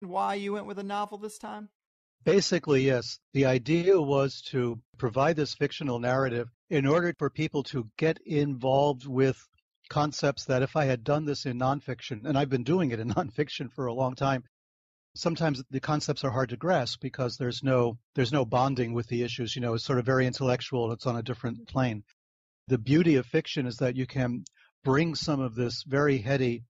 why you went with a novel this time? Basically, yes. The idea was to provide this fictional narrative in order for people to get involved with concepts that if I had done this in nonfiction, and I've been doing it in nonfiction for a long time, sometimes the concepts are hard to grasp because there's no bonding with the issues. It's sort of very intellectual. It's on a different plane. The beauty of fiction is that you can bring some of this very heady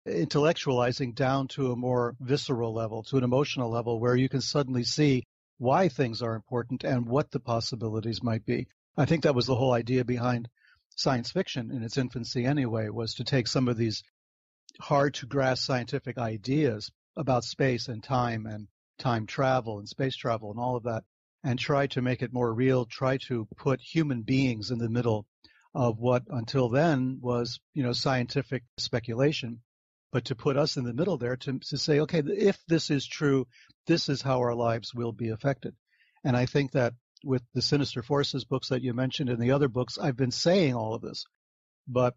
intellectualizing down to a more visceral level, to an emotional level, where you can suddenly see why things are important and what the possibilities might be. I think that was the whole idea behind science fiction in its infancy anyway, was to take some of these hard to grasp scientific ideas about space and time travel and space travel and all of that, and try to make it more real, try to put human beings in the middle of what until then was, scientific speculation, but to put us in the middle there to say, okay, if this is true, this is how our lives will be affected. And I think that with the Sinister Forces books that you mentioned and the other books, I've been saying all of this, but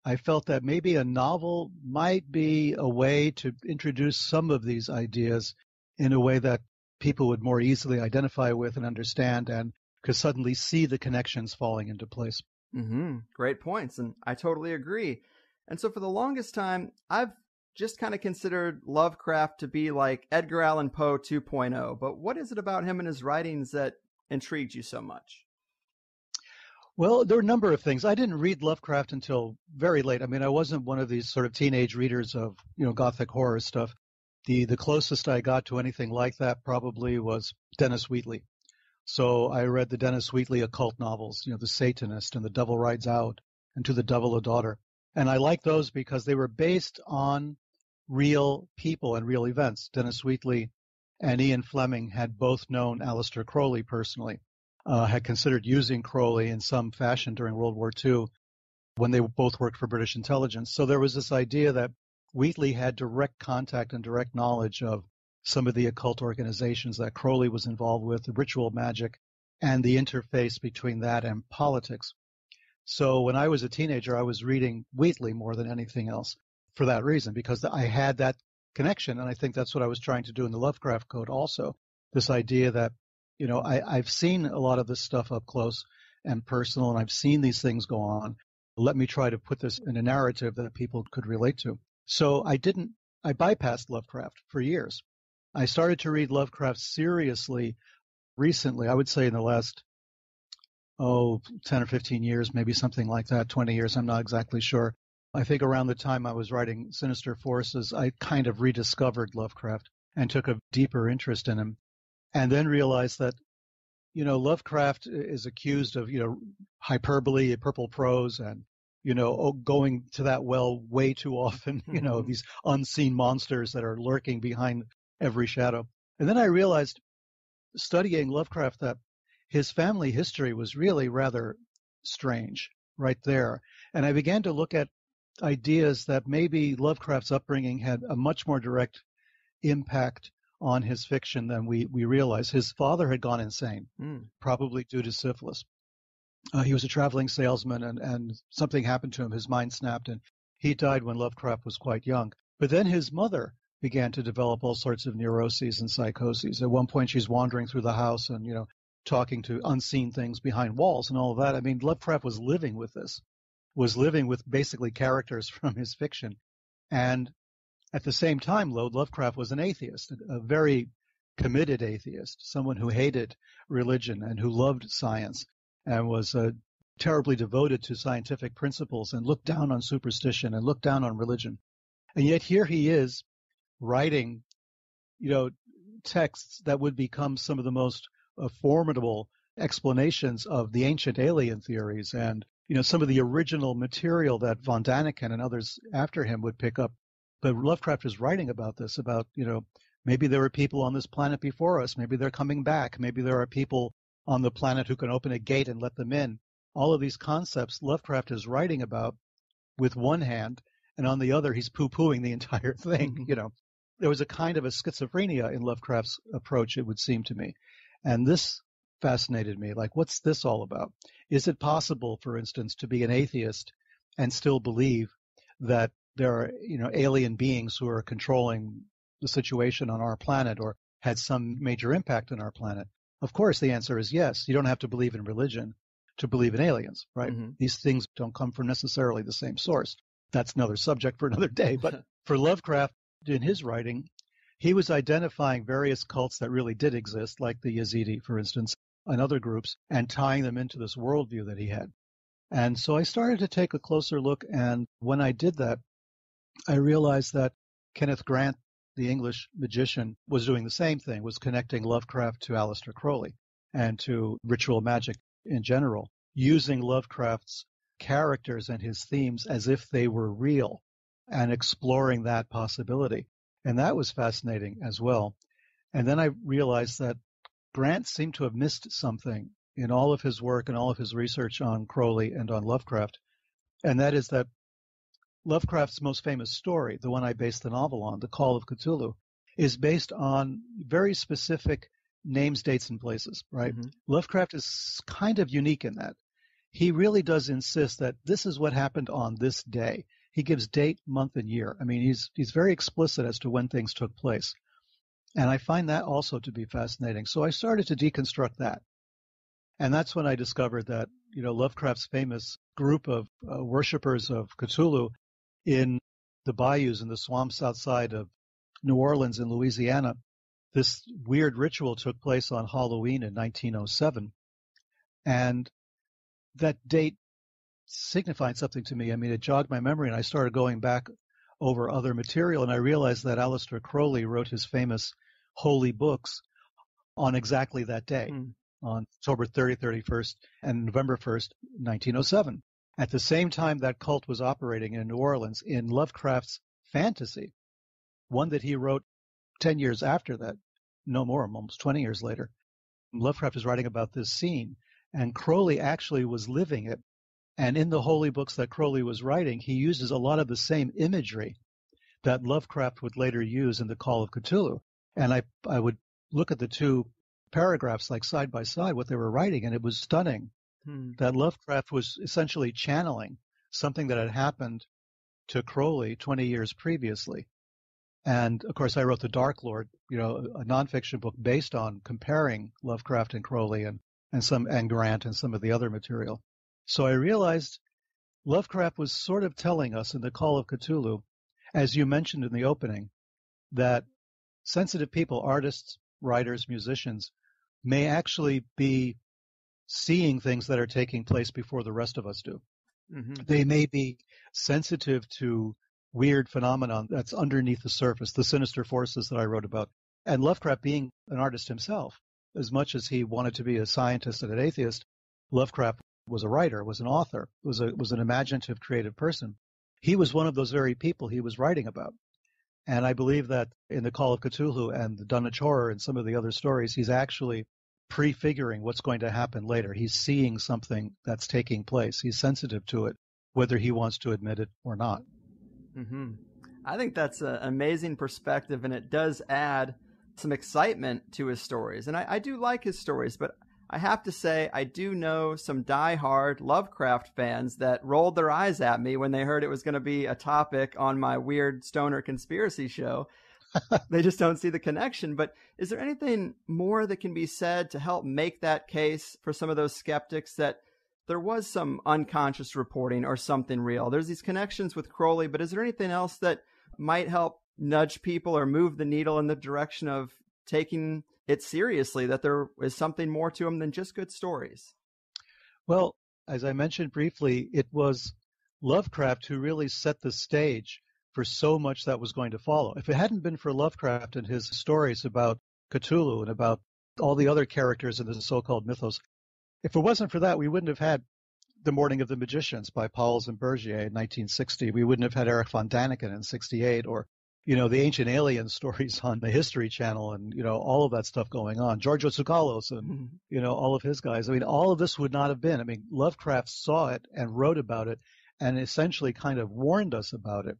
I felt that maybe a novel might be a way to introduce some of these ideas in a way that people would more easily identify with and understand and could suddenly see the connections falling into place. Great points, and I totally agree. And so for the longest time, I've just kind of considered Lovecraft to be like Edgar Allan Poe 2.0. But what is it about him and his writings that intrigued you so much? Well, there are a number of things. I didn't read Lovecraft until very late. I mean, I wasn't one of these sort of teenage readers of, Gothic horror stuff. The closest I got to anything like that probably was Dennis Wheatley. So I read the Dennis Wheatley occult novels, The Satanist and The Devil Rides Out and To the Devil a Daughter. And I like those because they were based on real people and real events. Dennis Wheatley and Ian Fleming had both known Aleister Crowley personally. Had considered using Crowley in some fashion during World War II when they both worked for British intelligence. So there was this idea that Wheatley had direct contact and direct knowledge of some of the occult organizations that Crowley was involved with, the ritual magic, and the interface between that and politics. So when I was a teenager, I was reading Wheatley more than anything else for that reason, because I had that connection, and I think that's what I was trying to do in the Lovecraft Code also, this idea that I've seen a lot of this stuff up close and personal, and I've seen these things go on. Let me try to put this in a narrative that people could relate to. So I bypassed Lovecraft for years. I started to read Lovecraft seriously recently, I would say in the last, 10 or 15 years, maybe something like that, 20 years, I'm not exactly sure. I think around the time I was writing Sinister Forces, I kind of rediscovered Lovecraft and took a deeper interest in him. And then realized that, Lovecraft is accused of, hyperbole, purple prose, and, going to that well way too often, these unseen monsters that are lurking behind every shadow. And then I realized, studying Lovecraft, that his family history was really rather strange right there. And I began to look at ideas that maybe Lovecraft's upbringing had a much more direct impact on his fiction than we realize. His father had gone insane, probably due to syphilis. He was a traveling salesman, and something happened to him. His mind snapped, and he died when Lovecraft was quite young. But then his mother began to develop all sorts of neuroses and psychoses. At one point, she's wandering through the house and, talking to unseen things behind walls and all of that. I mean, Lovecraft was living with this, was living with basically characters from his fiction. And at the same time, Lovecraft was an atheist, a very committed atheist, someone who hated religion and who loved science and was terribly devoted to scientific principles and looked down on superstition and looked down on religion. And yet here he is writing, texts that would become some of the most formidable explanations of the ancient alien theories and, some of the original material that von Daniken and others after him would pick up. But Lovecraft is writing about this, about, maybe there were people on this planet before us. Maybe they're coming back. Maybe there are people on the planet who can open a gate and let them in. All of these concepts Lovecraft is writing about with one hand, and on the other, he's poo-pooing the entire thing. There was a kind of a schizophrenia in Lovecraft's approach, it would seem to me. And this fascinated me. Like, what's this all about? Is it possible, for instance, to be an atheist and still believe that there are, alien beings who are controlling the situation on our planet or had some major impact on our planet? Of course, the answer is yes. You don't have to believe in religion to believe in aliens, right? Mm-hmm. These things don't come from necessarily the same source. That's another subject for another day. But for Lovecraft, in his writing, he was identifying various cults that really did exist, like the Yazidi, for instance, and other groups, and tying them into this worldview that he had. And so I started to take a closer look, and when I did that, I realized that Kenneth Grant, the English magician, was doing the same thing, was connecting Lovecraft to Aleister Crowley and to ritual magic in general, using Lovecraft's characters and his themes as if they were real and exploring that possibility. And that was fascinating as well. And then I realized that Grant seemed to have missed something in all of his work and all of his research on Crowley and on Lovecraft, and that is that Lovecraft's most famous story, the one I based the novel on, The Call of Cthulhu, is based on very specific names, dates, and places, right? Mm-hmm. Lovecraft is kind of unique in that. He really does insist that this is what happened on this day. He gives date, month, and year. I mean, he's very explicit as to when things took place. And I find that also to be fascinating. So I started to deconstruct that. And that's when I discovered that, Lovecraft's famous group of worshippers of Cthulhu in the bayous and the swamps outside of New Orleans in Louisiana, this weird ritual took place on Halloween in 1907. And that date signified something to me. I mean, it jogged my memory, and I started going back over other material, and I realized that Aleister Crowley wrote his famous holy books on exactly that day, on October 30th, 31st, and November 1st, 1907. At the same time that cult was operating in New Orleans, in Lovecraft's fantasy, one that he wrote 10 years after that, no more, almost 20 years later, Lovecraft is writing about this scene, and Crowley actually was living it. And in the holy books that Crowley was writing, he uses a lot of the same imagery that Lovecraft would later use in The Call of Cthulhu. And I would look at the two paragraphs like side by side, what they were writing, and it was stunning that Lovecraft was essentially channeling something that had happened to Crowley 20 years previously. And of course, I wrote The Dark Lord, a nonfiction book based on comparing Lovecraft and Crowley and Grant and some of the other material. So I realized Lovecraft was sort of telling us in The Call of Cthulhu, as you mentioned in the opening, that sensitive people, artists, writers, musicians, may actually be seeing things that are taking place before the rest of us do. Mm-hmm. They may be sensitive to weird phenomenon that's underneath the surface, the sinister forces that I wrote about. And Lovecraft, being an artist himself, as much as he wanted to be a scientist and an atheist, Lovecraft was a writer, was an author, was an imaginative, creative person. He was one of those very people he was writing about. And I believe that in The Call of Cthulhu and the Dunwich Horror and some of the other stories, he's actually prefiguring what's going to happen later. He's seeing something that's taking place. He's sensitive to it, whether he wants to admit it or not. Mm-hmm. I think that's an amazing perspective, and it does add some excitement to his stories. And I do like his stories, but I have to say I do know some diehard Lovecraft fans that rolled their eyes at me when they heard it was going to be a topic on my weird stoner conspiracy show. They just don't see the connection. But is there anything more that can be said to help make that case for some of those skeptics that there was some unconscious reporting or something real? There's these connections with Crowley, but is there anything else that might help nudge people or move the needle in the direction of taking it seriously, that there is something more to them than just good stories? Well, as I mentioned briefly, it was Lovecraft who really set the stage for so much that was going to follow. If it hadn't been for Lovecraft and his stories about Cthulhu and about all the other characters in the so-called mythos, if it wasn't for that, we wouldn't have had The Morning of the Magicians by Pauwels and Bergier in 1960. We wouldn't have had Eric von Daniken in 68, or, the Ancient Alien stories on the History Channel and, all of that stuff going on. Giorgio Tsoukalos and, all of his guys. I mean, all of this would not have been. I mean, Lovecraft saw it and wrote about it and essentially kind of warned us about it.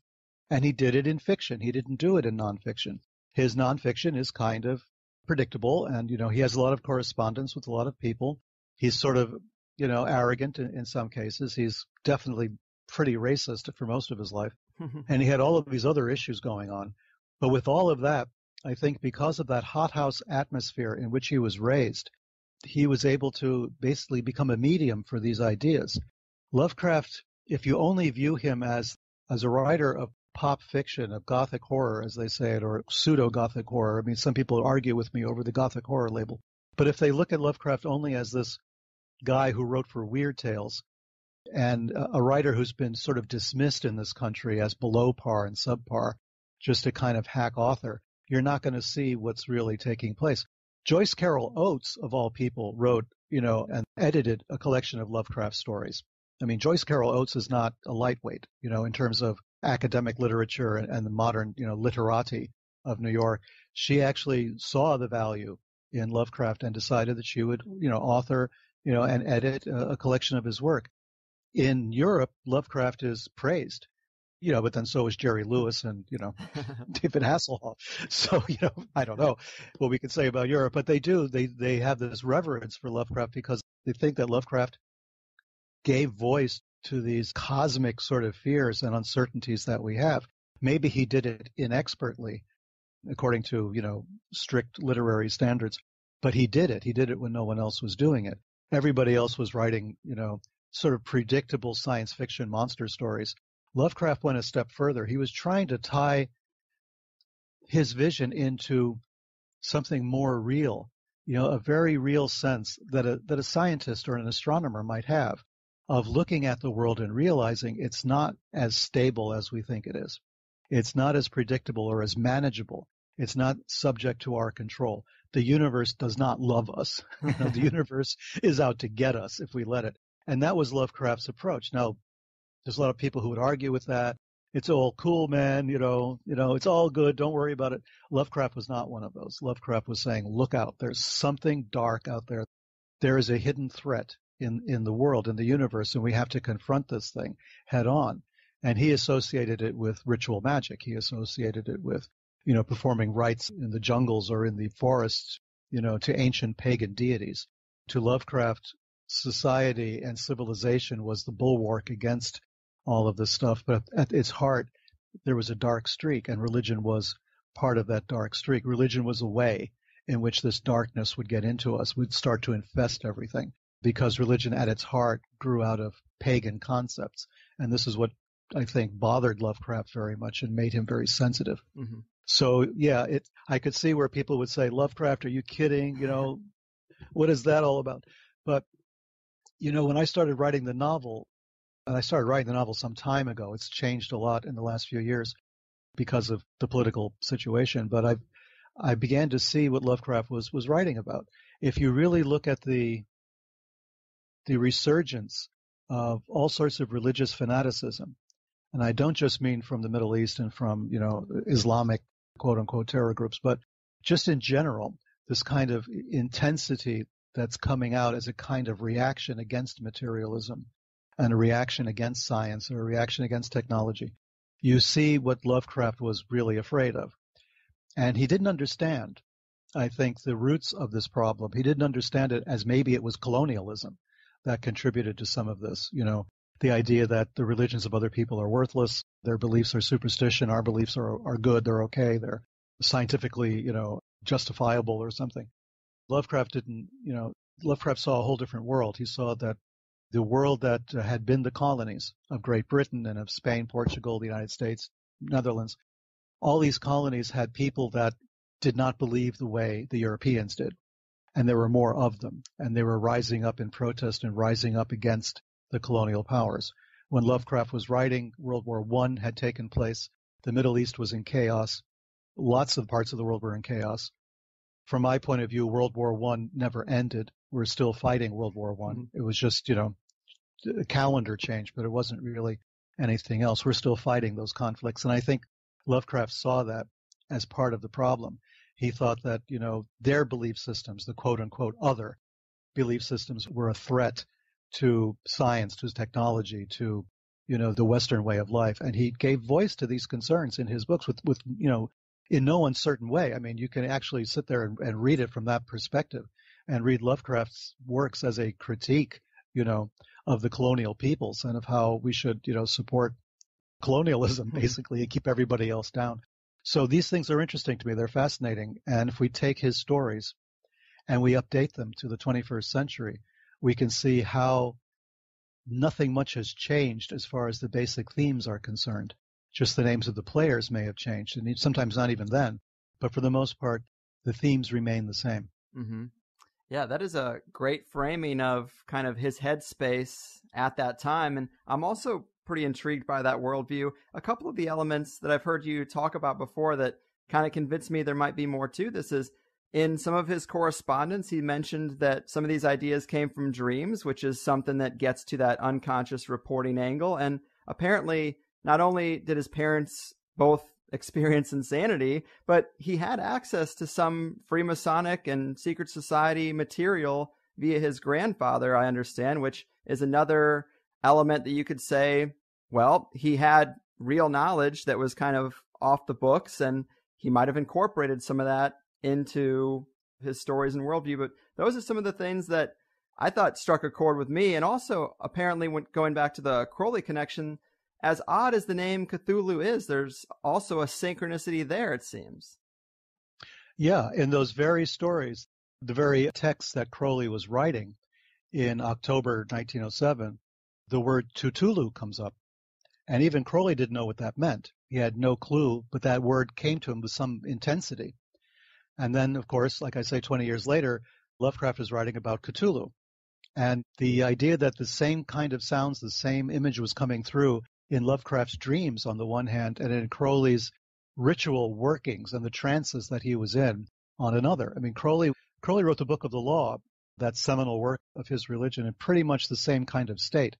And he did it in fiction. He didn't do it in nonfiction. His nonfiction is kind of predictable, and, he has a lot of correspondence with a lot of people. He's sort of, arrogant in some cases. He's definitely pretty racist for most of his life. And he had all of these other issues going on. But with all of that, I think because of that hothouse atmosphere in which he was raised, he was able to basically become a medium for these ideas. Lovecraft, if you only view him as a writer of pop fiction, of Gothic horror, as they say it, or pseudo-Gothic horror. I mean, some people argue with me over the Gothic horror label. But if they look at Lovecraft only as this guy who wrote for Weird Tales and a writer who's been sort of dismissed in this country as below par and subpar, just a kind of hack author, you're not going to see what's really taking place. Joyce Carol Oates, of all people, wrote, and edited a collection of Lovecraft stories. I mean, Joyce Carol Oates is not a lightweight, in terms of academic literature and the modern, literati of New York. She actually saw the value in Lovecraft and decided that she would, author, and edit a collection of his work. In Europe, Lovecraft is praised, but then so is Jerry Lewis and, David Hasselhoff. So, I don't know what we can say about Europe, but they do. They have this reverence for Lovecraft because they think that Lovecraft gave voice to these cosmic sort of fears and uncertainties that we have. Maybe he did it inexpertly, according to, strict literary standards, but he did it. He did it when no one else was doing it. Everybody else was writing, sort of predictable science fiction monster stories. Lovecraft went a step further. He was trying to tie his vision into something more real, a very real sense that a scientist or an astronomer might have of looking at the world and realizing it's not as stable as we think it is. It's not as predictable or as manageable. It's not subject to our control. The universe does not love us. The universe is out to get us if we let it. And that was Lovecraft's approach. Now, there's a lot of people who would argue with that. It's all cool, man. It's all good. Don't worry about it. Lovecraft was not one of those. Lovecraft was saying, look out. There's something dark out there. There is a hidden threat in the world, in the universe, and we have to confront this thing head on. And he associated it with ritual magic. He associated it with, performing rites in the jungles or in the forests, to ancient pagan deities. To Lovecraft, society and civilization was the bulwark against all of this stuff. But at its heart, there was a dark streak, and religion was part of that dark streak. Religion was a way in which this darkness would get into us, would start to infest everything, because religion at its heart grew out of pagan concepts. And this is what I think bothered Lovecraft very much and made him very sensitive. Mm-hmm. So, yeah, I could see where people would say, Lovecraft, are you kidding? What is that all about? But, when I started writing the novel, and I started writing the novel some time ago, it's changed a lot in the last few years because of the political situation, but I began to see what Lovecraft was writing about. If you really look at the resurgence of all sorts of religious fanaticism, and I don't just mean from the Middle East and from, Islamic quote-unquote terror groups, but just in general, this kind of intensity that's coming out as a kind of reaction against materialism and a reaction against science or a reaction against technology. You see what Lovecraft was really afraid of. And he didn't understand, I think, the roots of this problem. He didn't understand it as maybe it was colonialism that contributed to some of this, the idea that the religions of other people are worthless, their beliefs are superstition, our beliefs are good, they're okay, they're scientifically, justifiable or something. Lovecraft didn't, Lovecraft saw a whole different world. He saw that the world that had been the colonies of Great Britain and of Spain, Portugal, the United States, Netherlands, all these colonies had people that did not believe the way the Europeans did. And there were more of them. And they were rising up in protest and rising up against the colonial powers. When Lovecraft was writing, World War I had taken place. The Middle East was in chaos. Lots of parts of the world were in chaos. From my point of view, World War I never ended. We're still fighting World War I. Mm-hmm. It was just, a calendar change, but it wasn't really anything else. We're still fighting those conflicts. And I think Lovecraft saw that as part of the problem. He thought that, their belief systems, the quote-unquote other belief systems, were a threat to science, to technology, to, the Western way of life. And he gave voice to these concerns in his books with in no uncertain way. I mean, you can actually sit there and read it from that perspective and read Lovecraft's works as a critique, of the colonial peoples and of how we should, support colonialism, basically, and keep everybody else down. So these things are interesting to me. They're fascinating. And if we take his stories and we update them to the 21st century, we can see how nothing much has changed as far as the basic themes are concerned. Just the names of the players may have changed, and sometimes not even then. But for the most part, the themes remain the same. Mm-hmm. Yeah, that is a great framing of kind of his headspace at that time. And I'm also pretty intrigued by that worldview. A couple of the elements that I've heard you talk about before that kind of convinced me there might be more to this is in some of his correspondence, he mentioned that some of these ideas came from dreams, which is something that gets to that unconscious reporting angle. And apparently, not only did his parents both experience insanity, but he had access to some Freemasonic and secret society material via his grandfather, I understand, which is another element that you could say, well, he had real knowledge that was kind of off the books, and he might have incorporated some of that into his stories and worldview. But those are some of the things that I thought struck a chord with me. And also, apparently, when going back to the Crowley connection, as odd as the name Cthulhu is, there's also a synchronicity there, it seems. Yeah, in those very stories, the very text that Crowley was writing in October 1907, the word Tutulu comes up. And even Crowley didn't know what that meant. He had no clue, but that word came to him with some intensity. And then, of course, like I say, 20 years later, Lovecraft is writing about Cthulhu. And the idea that the same kind of sounds, the same image was coming through in Lovecraft's dreams on the one hand, and in Crowley's ritual workings and the trances that he was in on another. I mean, Crowley wrote the Book of the Law, that seminal work of his religion, in pretty much the same kind of state.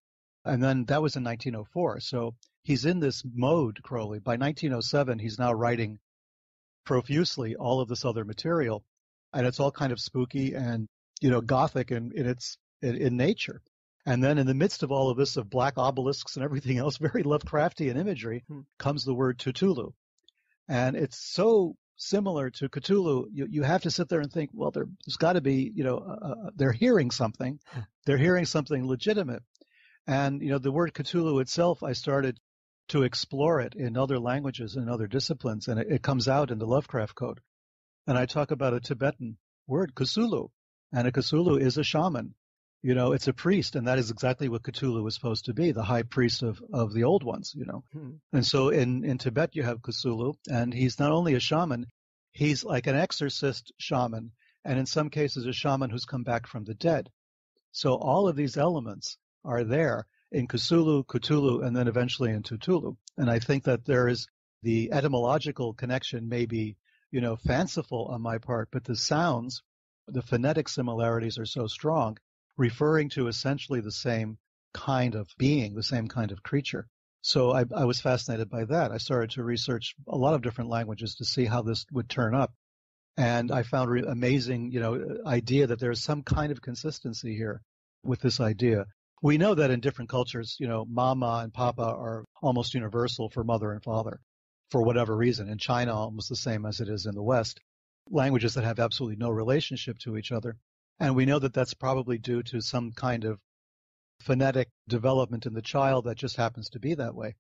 And then that was in 1904. So he's in this mode, Crowley. By 1907, he's now writing profusely all of this other material, and it's all kind of spooky and, Gothic in nature. And then in the midst of all of this, of black obelisks and everything else, very Lovecraftian imagery, comes the word Tutulu. And it's so similar to Cthulhu, you have to sit there and think, well, there's got to be, they're hearing something. They're hearing something legitimate. And, the word Cthulhu itself, I started to explore it in other languages and other disciplines, and it comes out in the Lovecraft Code. And I talk about a Tibetan word, Cthulhu, and a Cthulhu is a shaman. It's a priest, and that is exactly what Cthulhu was supposed to be, the high priest of the old ones, And so in Tibet you have Cthulhu, and he's not only a shaman, he's like an exorcist shaman, and in some cases a shaman who's come back from the dead. So all of these elements are there in Cthulhu, and then eventually in Tutulu. And I think that there is the etymological connection may be, fanciful on my part, but the sounds, the phonetic similarities are so strong, referring to essentially the same kind of being, the same kind of creature. So I was fascinated by that. I started to research a lot of different languages to see how this would turn up. And I found amazing, idea that there's some kind of consistency here with this idea. We know that in different cultures, mama and papa are almost universal for mother and father for whatever reason. In China, almost the same as it is in the West. Languages that have absolutely no relationship to each other. And we know that that's probably due to some kind of phonetic development in the child that just happens to be that way.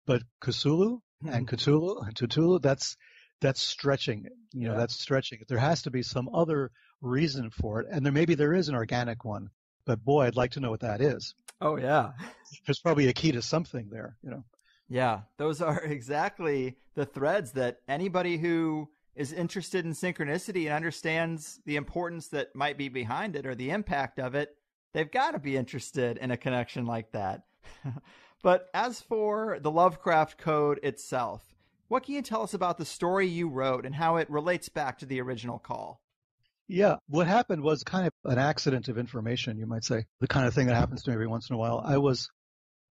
But Cthulhu and Cthulhu and Tutulu, that's stretching. That's stretching. There has to be some other reason for it, and there is an organic one. But boy, I'd like to know what that is. Oh yeah, there's probably a key to something there. Yeah, those are exactly the threads that anybody who is interested in synchronicity and understands the importance that might be behind it or the impact of it, they've got to be interested in a connection like that. But as for the Lovecraft Code itself, what can you tell us about the story you wrote and how it relates back to the original call? Yeah, what happened was kind of an accident of information, you might say, the kind of thing that happens to me every once in a while. I was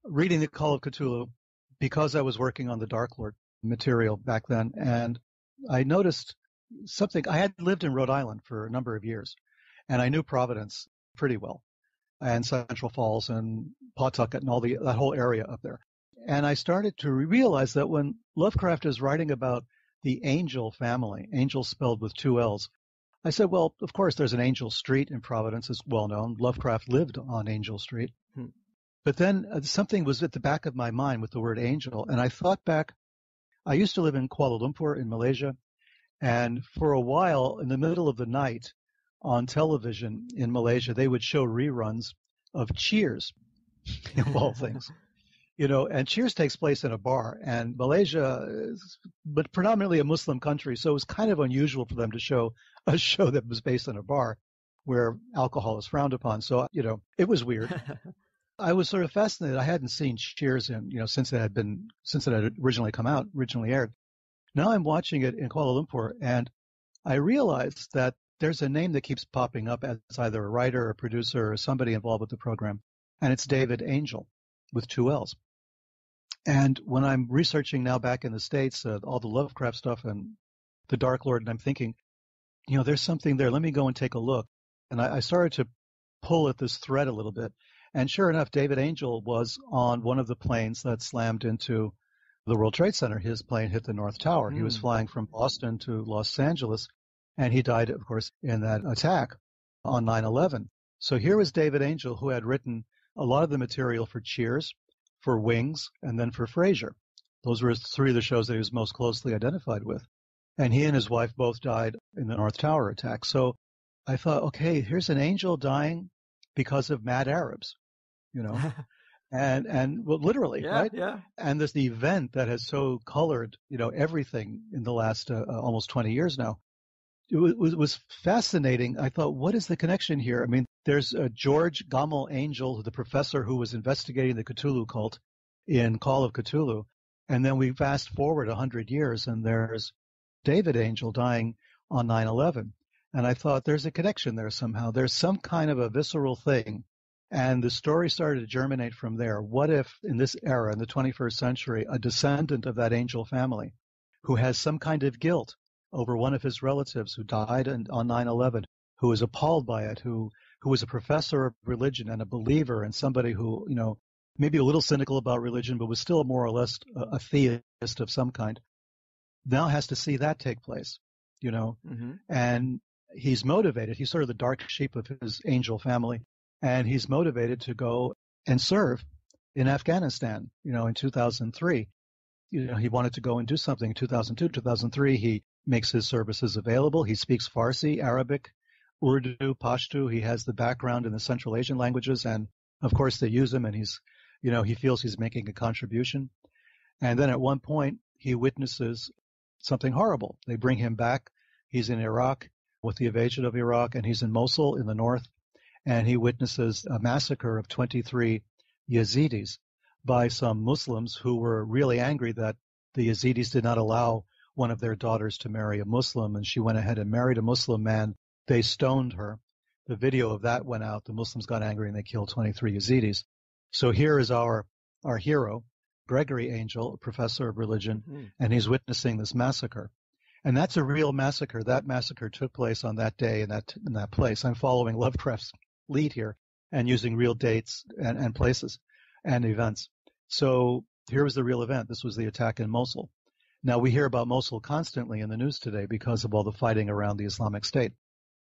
reading the Call of Cthulhu because I was working on the Dark Lord material back then, and I noticed something. I had lived in Rhode Island for a number of years, and I knew Providence pretty well, and Central Falls and Pawtucket and that whole area up there. And I started to realize that when Lovecraft is writing about the Angel family, Angel spelled with two L's, I said, well, of course, there's an Angel Street in Providence, it's well known. Lovecraft lived on Angel Street. But then something was at the back of my mind with the word angel, and I thought back, I used to live in Kuala Lumpur in Malaysia, and for a while, in the middle of the night on television in Malaysia, they would show reruns of Cheers, of all things. And Cheers takes place in a bar, and Malaysia is but predominantly a Muslim country, so it was kind of unusual for them to show a show that was based in a bar where alcohol is frowned upon. So, it was weird. I was sort of fascinated. I hadn't seen Cheers since it had originally aired. Now I'm watching it in Kuala Lumpur, and I realized that there's a name that keeps popping up as either a writer or producer or somebody involved with the program, and it's David Angel with 2 L's. And when I'm researching now back in the States, all the Lovecraft stuff and the Dark Lord, and I'm thinking, there's something there. Let me go and take a look. And I started to pull at this thread a little bit. And sure enough, David Angel was on one of the planes that slammed into the World Trade Center. His plane hit the North Tower. He was flying from Boston to Los Angeles, and he died, of course, in that attack on 9/11. So here was David Angel, who had written a lot of the material for Cheers, for Wings, and then for Frasier. Those were 3 of the shows that he was most closely identified with. And he and his wife both died in the North Tower attack. So I thought, okay, here's an angel dying because of mad Arabs, and well, literally, right? Yeah. And this event that has so colored, everything in the last almost 20 years now. It was fascinating. I thought, what is the connection here? I mean, there's George Gamal Angel, the professor who was investigating the Cthulhu cult in Call of Cthulhu. And then we fast forward 100 years, and there's David Angel dying on 9/11. And I thought, there's a connection there somehow. There's some kind of a visceral thing. And the story started to germinate from there. What if, in this era, in the 21st century, a descendant of that angel family who has some kind of guilt over one of his relatives who died on 9/11, who was appalled by it, who was a professor of religion and a believer and somebody who, maybe a little cynical about religion, but was still more or less a theist of some kind, now has to see that take place, and he's motivated. He's sort of the dark sheep of his angel family, and he's motivated to go and serve in Afghanistan, in 2003. He wanted to go and do something in 2002, 2003. He makes his services available. He speaks Farsi, Arabic, Urdu, Pashto. He has the background in the Central Asian languages, and of course they use him, and he feels he's making a contribution. And then at one point, he witnesses something horrible. They bring him back. He's in Iraq with the invasion of Iraq, and he's in Mosul in the north, and he witnesses a massacre of 23 Yazidis by some Muslims who were really angry that the Yazidis did not allow one of their daughters to marry a Muslim, and she went ahead and married a Muslim man. They stoned her. The video of that went out. The Muslims got angry, and they killed 23 Yazidis. So here is our hero, Gregory Angel, a professor of religion, and he's witnessing this massacre. And that's a real massacre. That massacre took place on that day in that place. I'm following Lovecraft's lead here and using real dates and places and events. So here was the real event. This was the attack in Mosul. Now, we hear about Mosul constantly in the news today because of all the fighting around the Islamic State.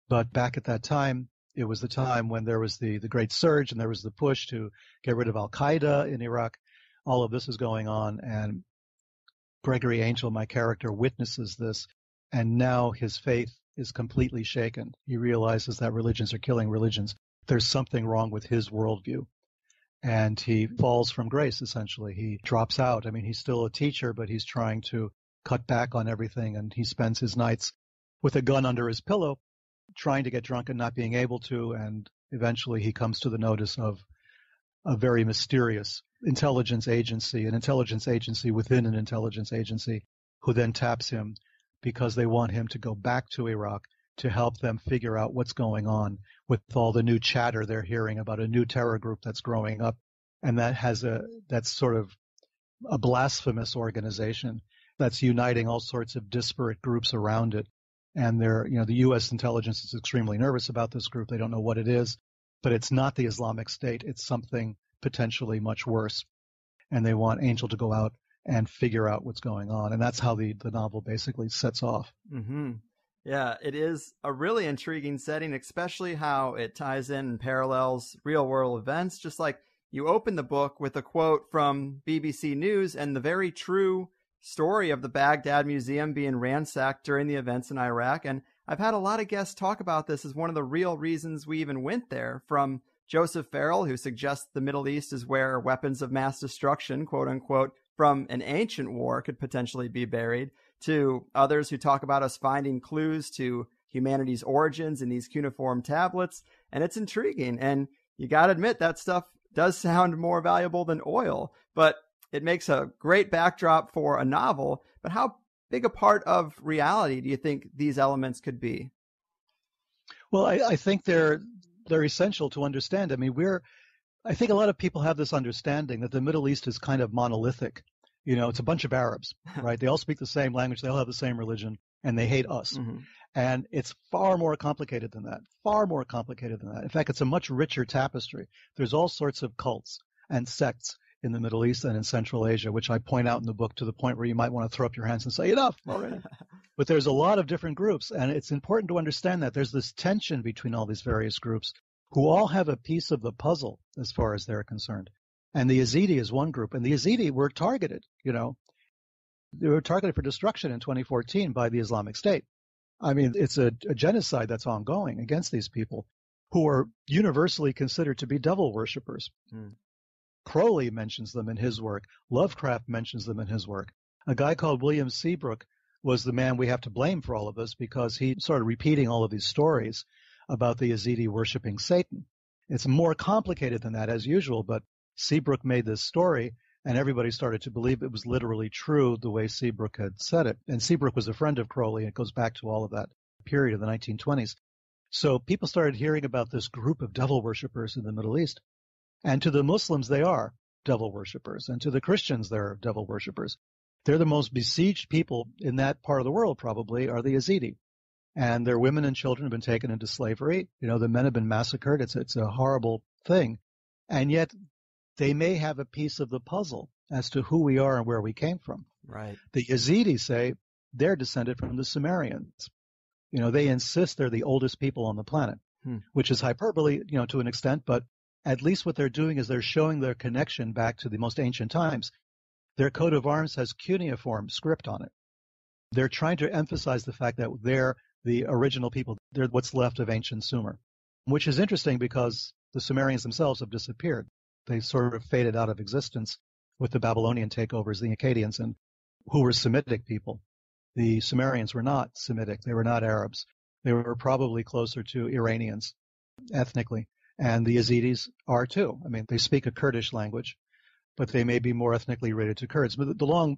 But back at that time, it was the time when there was the great surge and there was the push to get rid of al-Qaeda in Iraq. All of this is going on, and Gregory Angel, my character, witnesses this, and now his faith is completely shaken. He realizes that religions are killing religions. There's something wrong with his worldview. And he falls from grace, essentially. He drops out. I mean, he's still a teacher, but he's trying to cut back on everything, and he spends his nights with a gun under his pillow, trying to get drunk and not being able to, and eventually he comes to the notice of a very mysterious intelligence agency, an intelligence agency within an intelligence agency, who then taps him because they want him to go back to Iraq to help them figure out what's going on with all the new chatter they're hearing about a new terror group that's growing up, and that's sort of a blasphemous organization that's uniting all sorts of disparate groups around it. And the U.S. intelligence is extremely nervous about this group. They don't know what it is, but it's not the Islamic State. It's something potentially much worse. And they want Angel to go out and figure out what's going on. And that's how the novel basically sets off. Mm-hmm. Yeah, it is a really intriguing setting, especially how it ties in and parallels real-world events. Just like you open the book with a quote from BBC News and the very true story of the Baghdad Museum being ransacked during the events in Iraq, and I've had a lot of guests talk about this as one of the real reasons we even went there, from Joseph Farrell, who suggests the Middle East is where weapons of mass destruction, quote unquote, from an ancient war could potentially be buried, to others who talk about us finding clues to humanity's origins in these cuneiform tablets. And it's intriguing. And you got to admit that stuff does sound more valuable than oil, but it makes a great backdrop for a novel. But how big a part of reality do you think these elements could be? Well, I think they're essential to understand. I mean, I think a lot of people have this understanding that the Middle East is kind of monolithic. You know, it's a bunch of Arabs, right? They all speak the same language. They all have the same religion, and they hate us. Mm-hmm. And it's far more complicated than that, far more complicated than that. In fact, it's a much richer tapestry. There's all sorts of cults and sects in the Middle East and in Central Asia, which I point out in the book to the point where you might want to throw up your hands and say, enough already. But there's a lot of different groups, and it's important to understand that there's this tension between all these various groups who all have a piece of the puzzle as far as they're concerned. And the Yazidi is one group, and the Yazidi were targeted, you know. They were targeted for destruction in 2014 by the Islamic State. I mean, it's a genocide that's ongoing against these people who are universally considered to be devil worshippers. Mm. Crowley mentions them in his work. Lovecraft mentions them in his work. A guy called William Seabrook was the man we have to blame for all of this because he started repeating all of these stories about the Yazidi worshiping Satan. It's more complicated than that, as usual, but Seabrook made this story, and everybody started to believe it was literally true the way Seabrook had said it. And Seabrook was a friend of Crowley, and it goes back to all of that period of the 1920s. So people started hearing about this group of devil worshippers in the Middle East. And to the Muslims, they are devil worshippers. And to the Christians, they're devil worshippers. They're the most besieged people in that part of the world, probably, are the Yazidi. And their women and children have been taken into slavery. You know, the men have been massacred. It's a horrible thing. And yet they may have a piece of the puzzle as to who we are and where we came from. Right. The Yazidis say they're descended from the Sumerians. You know, they insist they're the oldest people on the planet, which is hyperbole, you know, to an extent, but at least what they're doing is they're showing their connection back to the most ancient times. Their coat of arms has cuneiform script on it. They're trying to emphasize the fact that they're the original people. They're what's left of ancient Sumer, which is interesting because the Sumerians themselves have disappeared. They sort of faded out of existence with the Babylonian takeovers, the Akkadians, and who were Semitic people. The Sumerians were not Semitic. They were not Arabs. They were probably closer to Iranians ethnically. And the Yazidis are too. I mean, they speak a Kurdish language, but they may be more ethnically related to Kurds. But the long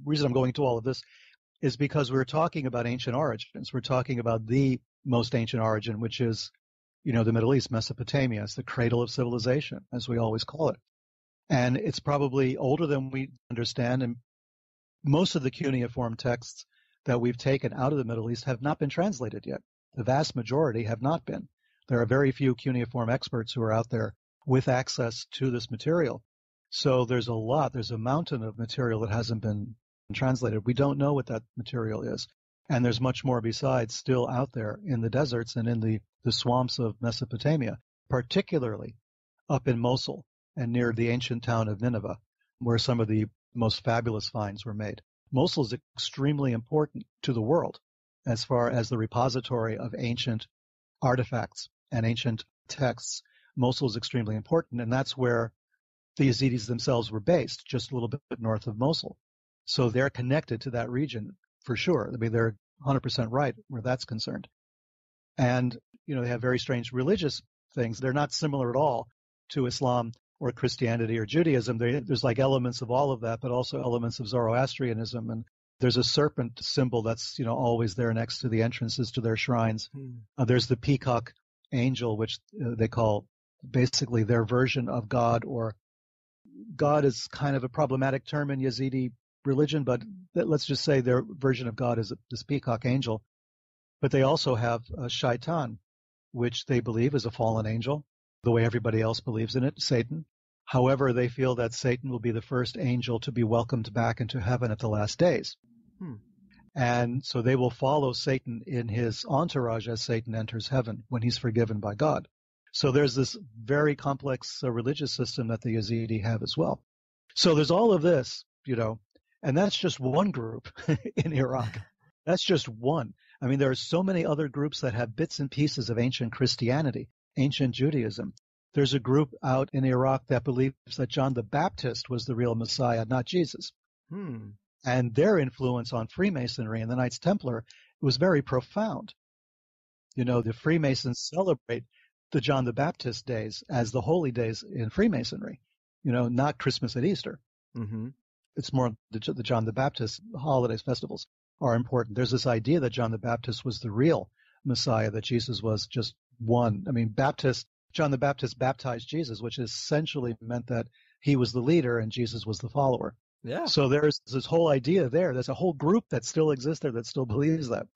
reason I'm going to all of this is because we're talking about ancient origins. We're talking about the most ancient origin, which is, you know, the Middle East, Mesopotamia. It's the cradle of civilization, as we always call it. And it's probably older than we understand. And most of the cuneiform texts that we've taken out of the Middle East have not been translated yet. The vast majority have not been. There are very few cuneiform experts who are out there with access to this material. So there's a mountain of material that hasn't been translated. We don't know what that material is. And there's much more besides still out there in the deserts and in the swamps of Mesopotamia, particularly up in Mosul and near the ancient town of Nineveh, where some of the most fabulous finds were made. Mosul is extremely important to the world as far as the repository of ancient artifacts and ancient texts. Mosul is extremely important, and that's where the Yazidis themselves were based, just a little bit north of Mosul. So they're connected to that region for sure. I mean, they're 100% right where that's concerned. And, you know, they have very strange religious things. They're not similar at all to Islam or Christianity or Judaism. There's like elements of all of that, but also elements of Zoroastrianism. And there's a serpent symbol that's, you know, always there next to the entrances to their shrines. There's the peacock angel, which they call basically their version of God, or God is kind of a problematic term in Yazidi religion, but let's just say their version of God is this peacock angel. But they also have Shaitan, which they believe is a fallen angel, the way everybody else believes in it, Satan. However, they feel that Satan will be the first angel to be welcomed back into heaven at the last days. And so they will follow Satan in his entourage as Satan enters heaven when he's forgiven by God. So there's this very complex religious system that the Yazidi have as well. So there's all of this, you know, And that's just one group in Iraq. That's just one. I mean, there are so many other groups that have bits and pieces of ancient Christianity, ancient Judaism. There's a group out in Iraq that believes that John the Baptist was the real Messiah, not Jesus. And their influence on Freemasonry and the Knights Templar was very profound. You know, the Freemasons celebrate the John the Baptist days as the holy days in Freemasonry, you know, not Christmas and Easter. It's more the John the Baptist holidays, festivals are important. There's this idea that John the Baptist was the real Messiah, that Jesus was just one. I mean, John the Baptist baptized Jesus, which essentially meant that he was the leader and Jesus was the follower. Yeah. So there's this whole idea there. There's a whole group that still exists there that still believes that.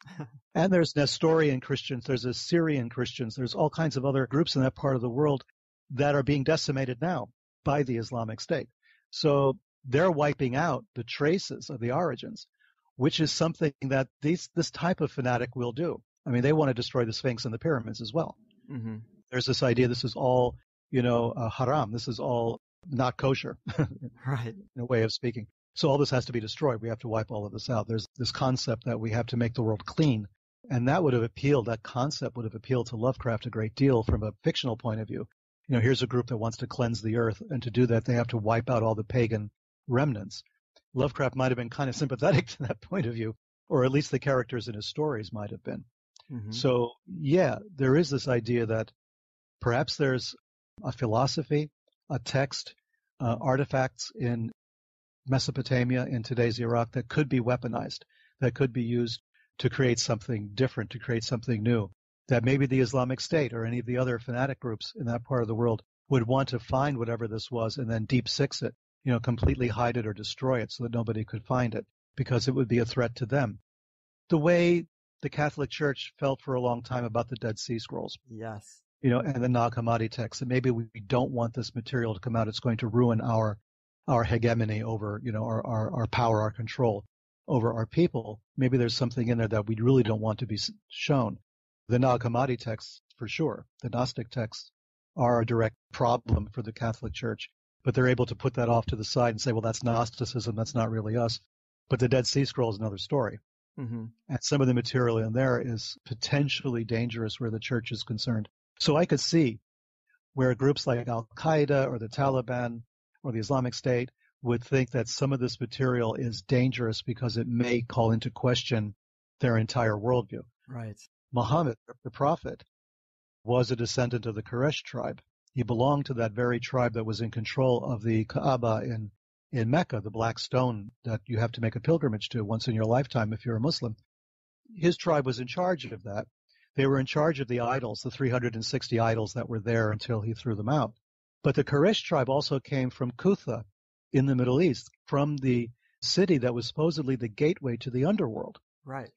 And there's Nestorian Christians, there's Assyrian Christians, there's all kinds of other groups in that part of the world that are being decimated now by the Islamic State. So they're wiping out the traces of the origins, which is something that this type of fanatic will do. I mean, they want to destroy the Sphinx and the pyramids as well. There's this idea this is all, you know, haram. This is all not kosher, right? In a way of speaking. So all this has to be destroyed. We have to wipe all of this out. There's this concept that we have to make the world clean. And that concept would have appealed to Lovecraft a great deal from a fictional point of view. You know, here's a group that wants to cleanse the earth, and to do that, they have to wipe out all the pagan remnants. Lovecraft might have been kind of sympathetic to that point of view, or at least the characters in his stories might have been. So, yeah, there is this idea that perhaps there's a philosophy, a text, artifacts in Mesopotamia, in today's Iraq, that could be weaponized, that could be used to create something different, to create something new, that maybe the Islamic State or any of the other fanatic groups in that part of the world would want to find whatever this was and then deep six it, you know, completely hide it or destroy it so that nobody could find it, because it would be a threat to them. The way the Catholic Church felt for a long time about the Dead Sea Scrolls. Yes. You know, and the Nag Hammadi text, and maybe we don't want this material to come out. It's going to ruin our hegemony over, you know, our power, our control over our people. Maybe there's something in there that we really don't want to be shown. The Nag Hammadi texts, for sure, the Gnostic texts, are a direct problem for the Catholic Church, but they're able to put that off to the side and say, well, that's Gnosticism, that's not really us. But the Dead Sea Scrolls is another story. And some of the material in there is potentially dangerous where the church is concerned. So I could see where groups like Al-Qaeda or the Taliban or the Islamic State would think that some of this material is dangerous because it may call into question their entire worldview. Right. Muhammad, the prophet, was a descendant of the Quraysh tribe. He belonged to that very tribe that was in control of the Kaaba in Mecca, the black stone that you have to make a pilgrimage to once in your lifetime if you're a Muslim. His tribe was in charge of that. They were in charge of the idols, the 360 idols that were there until he threw them out. But the Quraysh tribe also came from Kutha in the Middle East, from the city that was supposedly the gateway to the underworld. Right.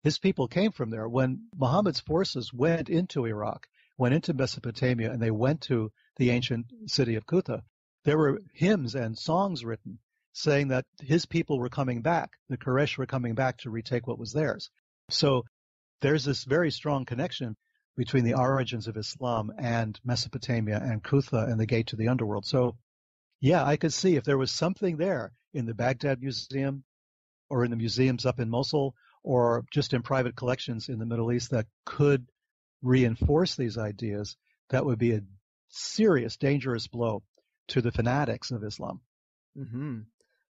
His people came from there. When Muhammad's forces went into Iraq, went into Mesopotamia, and they went to the ancient city of Kutha, there were hymns and songs written saying that his people were coming back. The Quraysh were coming back to retake what was theirs. So there's this very strong connection between the origins of Islam and Mesopotamia and Kutha and the gate to the underworld. So, yeah, I could see if there was something there in the Baghdad Museum or in the museums up in Mosul or just in private collections in the Middle East that could reinforce these ideas, that would be a serious, dangerous blow to the fanatics of Islam.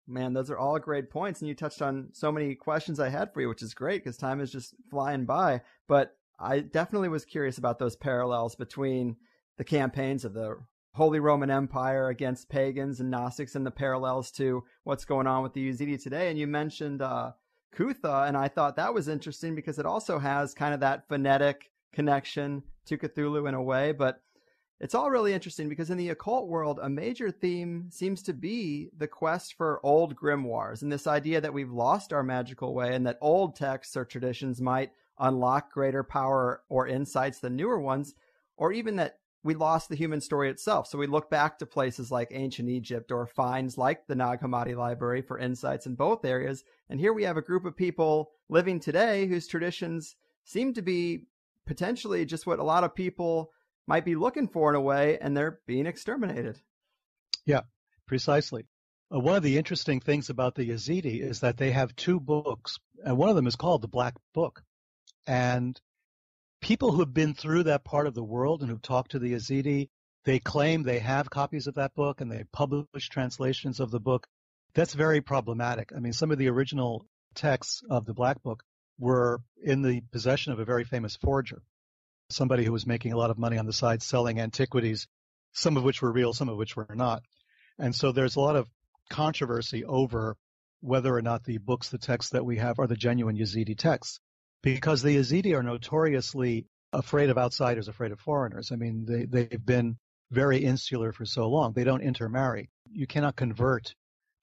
Man, those are all great points. And you touched on so many questions I had for you, which is great because time is just flying by. But I definitely was curious about those parallels between the campaigns of the Holy Roman Empire against pagans and Gnostics and the parallels to what's going on with the Yazidi today. And you mentioned Kutha, and I thought that was interesting because it also has kind of that phonetic connection to Cthulhu in a way. But it's all really interesting because in the occult world, a major theme seems to be the quest for old grimoires and this idea that we've lost our magical way and that old texts or traditions might unlock greater power or insights than newer ones, or even that we lost the human story itself. So we look back to places like ancient Egypt or finds like the Nag Hammadi Library for insights in both areas. And here we have a group of people living today whose traditions seem to be potentially just what a lot of people might be looking for in a way, and they're being exterminated. Yeah, precisely. One of the interesting things about the Yazidi is that they have two books, and one of them is called the Black Book. And people who have been through that part of the world and who've talked to the Yazidi, they claim they have copies of that book and they publish translations of the book. That's very problematic. I mean, some of the original texts of the Black Book were in the possession of a very famous forger, somebody who was making a lot of money on the side selling antiquities, some of which were real, some of which were not. And so there's a lot of controversy over whether or not the books, the texts that we have, are the genuine Yazidi texts, because the Yazidi are notoriously afraid of outsiders, afraid of foreigners. I mean, they've been very insular for so long. They don't intermarry. You cannot convert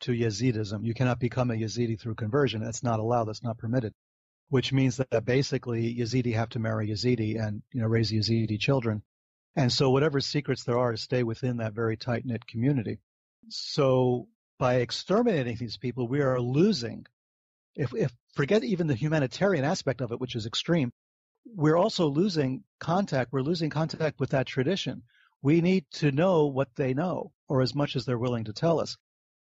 to Yazidism. You cannot become a Yazidi through conversion. That's not allowed. That's not permitted, which means that basically Yazidi have to marry Yazidi and, raise Yazidi children. And so whatever secrets there are to stay within that very tight-knit community. So by exterminating these people, we are losing, if forget even the humanitarian aspect of it, which is extreme, we're also losing contact. We're losing contact with that tradition. We need to know what they know, or as much as they're willing to tell us.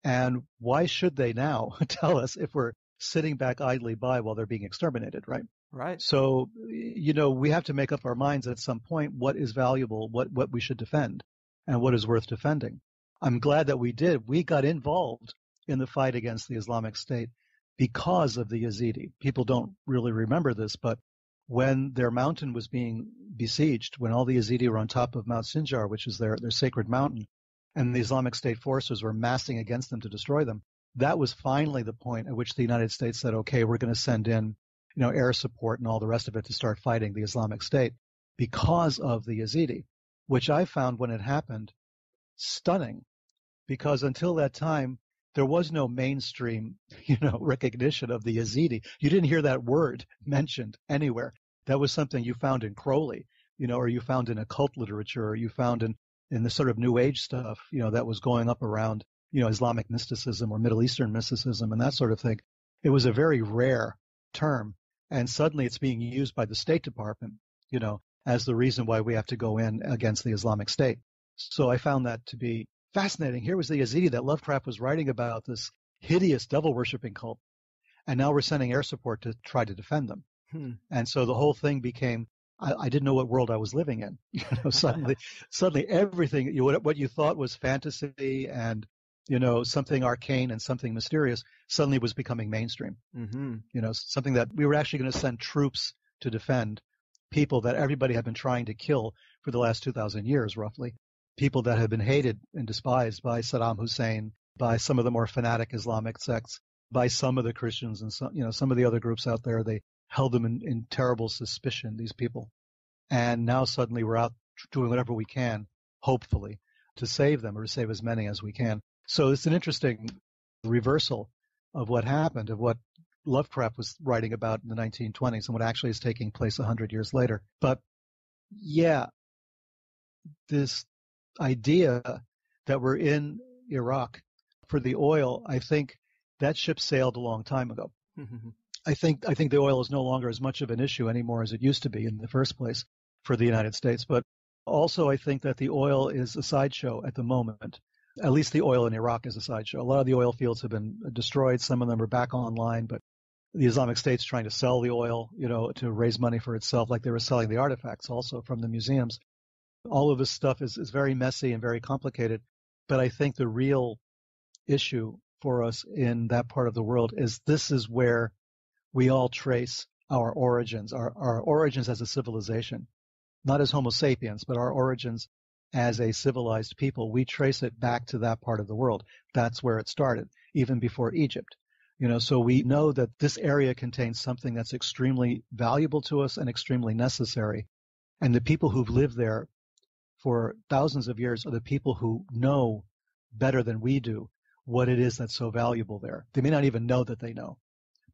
And why should they now tell us if we're sitting back idly by while they're being exterminated, right? Right. So, we have to make up our minds at some point what is valuable, what we should defend, and what is worth defending. I'm glad that we did. We got involved in the fight against the Islamic State because of the Yazidi. People don't really remember this, but when their mountain was being besieged, when all the Yazidi were on top of Mount Sinjar, which is their sacred mountain, and the Islamic State forces were massing against them to destroy them, that was finally the point at which the United States said, okay, we're going to send in, air support and all the rest of it to start fighting the Islamic State because of the Yazidi, which I found when it happened stunning, because until that time, there was no mainstream, recognition of the Yazidi. You didn't hear that word mentioned anywhere. That was something you found in Crowley, or you found in occult literature, or you found in the sort of New Age stuff, that was going up around, Islamic mysticism or Middle Eastern mysticism and that sort of thing. It was a very rare term. And suddenly it's being used by the State Department, as the reason why we have to go in against the Islamic State. So I found that to be fascinating. Here was the Yazidi that Lovecraft was writing about, this hideous devil-worshipping cult. And now we're sending air support to try to defend them. And so the whole thing became, I didn't know what world I was living in. Suddenly everything, what you thought was fantasy and, something arcane and something mysterious suddenly was becoming mainstream. Something that we were actually going to send troops to defend, people that everybody had been trying to kill for the last 2,000 years, roughly. People that had been hated and despised by Saddam Hussein, by some of the more fanatic Islamic sects, by some of the Christians and some of the other groups out there. They held them in terrible suspicion, these people. And now suddenly we're out doing whatever we can, hopefully, to save them or to save as many as we can. So it's an interesting reversal of what happened, of what Lovecraft was writing about in the 1920s and what actually is taking place 100 years later. But yeah, this idea that we're in Iraq for the oil, I think that ship sailed a long time ago. I think the oil is no longer as much of an issue anymore as it used to be in the first place for the United States. But also I think that the oil is a sideshow at the moment. At least the oil in Iraq is a sideshow. A lot of the oil fields have been destroyed. Some of them are back online, but the Islamic State's trying to sell the oil, to raise money for itself, like they were selling the artifacts also from the museums. All of this stuff is very messy and very complicated. But I think the real issue for us in that part of the world is this is where we all trace our origins, our origins as a civilization, not as Homo sapiens, but our origins as a civilized people. We trace it back to that part of the world. That's where it started, even before Egypt. So we know that this area contains something that's extremely valuable to us and extremely necessary. And the people who've lived there for thousands of years are the people who know better than we do what it is that's so valuable there. They may not even know that they know,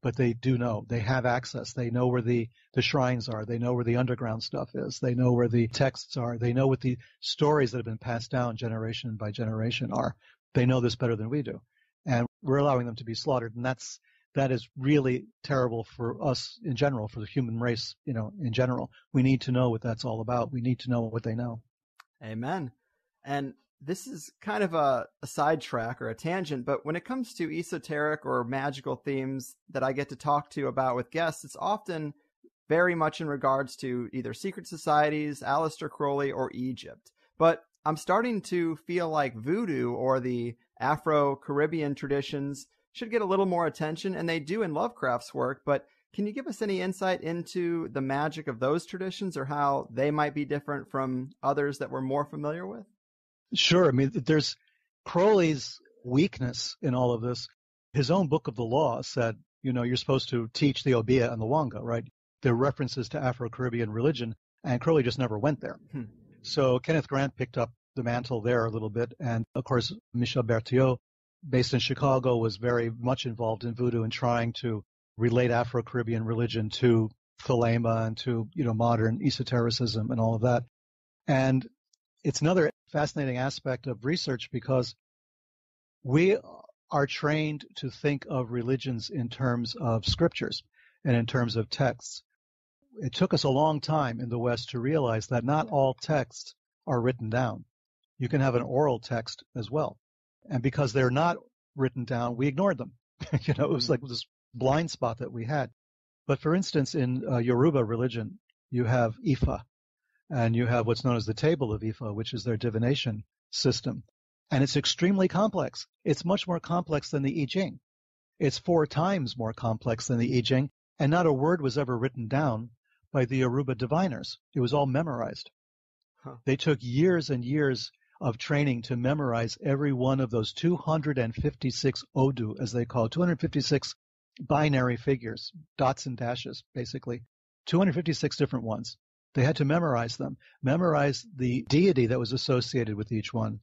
but they do know. They have access. They know where the shrines are. They know where the underground stuff is. They know where the texts are. They know what the stories that have been passed down generation by generation are. They know this better than we do. And we're allowing them to be slaughtered. And that is really terrible for us in general, for the human race, in general. We need to know what that's all about. We need to know what they know. Amen. And this is kind of a sidetrack or a tangent, but when it comes to esoteric or magical themes that I get to talk to about with guests, it's often very much in regards to either secret societies, Aleister Crowley, or Egypt. But I'm starting to feel like voodoo or the Afro-Caribbean traditions should get a little more attention, and they do in Lovecraft's work, but can you give us any insight into the magic of those traditions or how they might be different from others that we're more familiar with? Sure. I mean, there's Crowley's weakness in all of this. His own book of the law said, you're supposed to teach the Obeah and the Wanga, right? There are references to Afro-Caribbean religion, and Crowley just never went there. So Kenneth Grant picked up the mantle there a little bit. And of course, Michel Berthiaud, based in Chicago, was very much involved in voodoo and trying to relate Afro-Caribbean religion to Thelema and to, modern esotericism and all of that. And it's another fascinating aspect of research because we are trained to think of religions in terms of scriptures and in terms of texts. It took us a long time in the West to realize that not all texts are written down. You can have an oral text as well. And because they're not written down, we ignored them. It was like this blind spot that we had. But for instance, in Yoruba religion, you have Ifa, and you have what's known as the Table of Ifa, which is their divination system. And it's extremely complex. It's much more complex than the I Ching. It's 4 times more complex than the I Ching, and not a word was ever written down by the Yoruba diviners. It was all memorized. They took years and years of training to memorize every one of those 256 Odu, as they call it, 256 binary figures, dots and dashes, basically, 256 different ones. They had to memorize them, memorize the deity that was associated with each one,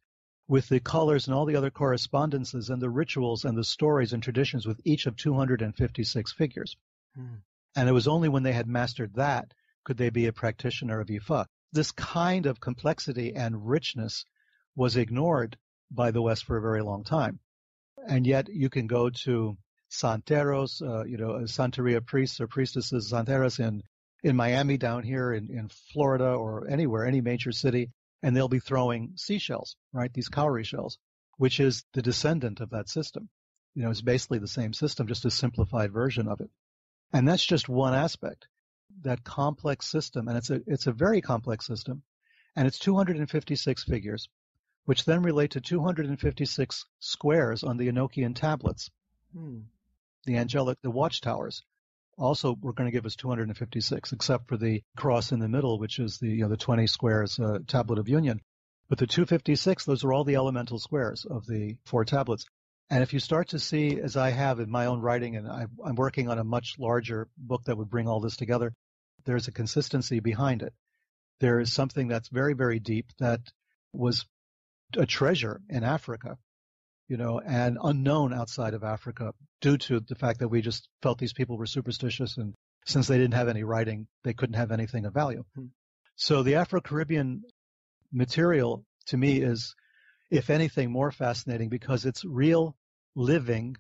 with the colors and all the other correspondences and the rituals and the stories and traditions with each of 256 figures. And it was only when they had mastered that could they be a practitioner of Ifa. This kind of complexity and richness was ignored by the West for a very long time. And yet you can go to Santeros, Santeria priests or priestesses, Santeras in Miami down here, in Florida or anywhere, any major city, and they'll be throwing seashells, right? These cowrie shells, which is the descendant of that system. It's basically the same system, just a simplified version of it. And that's just one aspect, that complex system. And it's a very complex system. And it's 256 figures, which then relate to 256 squares on the Enochian tablets. The watchtowers. Also, we're going to give us 256, except for the cross in the middle, which is the 20 squares tablet of union. But the 256, those are all the elemental squares of the 4 tablets. And if you start to see, as I have in my own writing, and I'm working on a much larger book that would bring all this together, there's a consistency behind it. There is something that's very, very deep that was a treasure in Africa, and unknown outside of Africa due to the fact that we just felt these people were superstitious, and since they didn't have any writing, they couldn't have anything of value. So the Afro-Caribbean material, to me, is, if anything, more fascinating because it's real living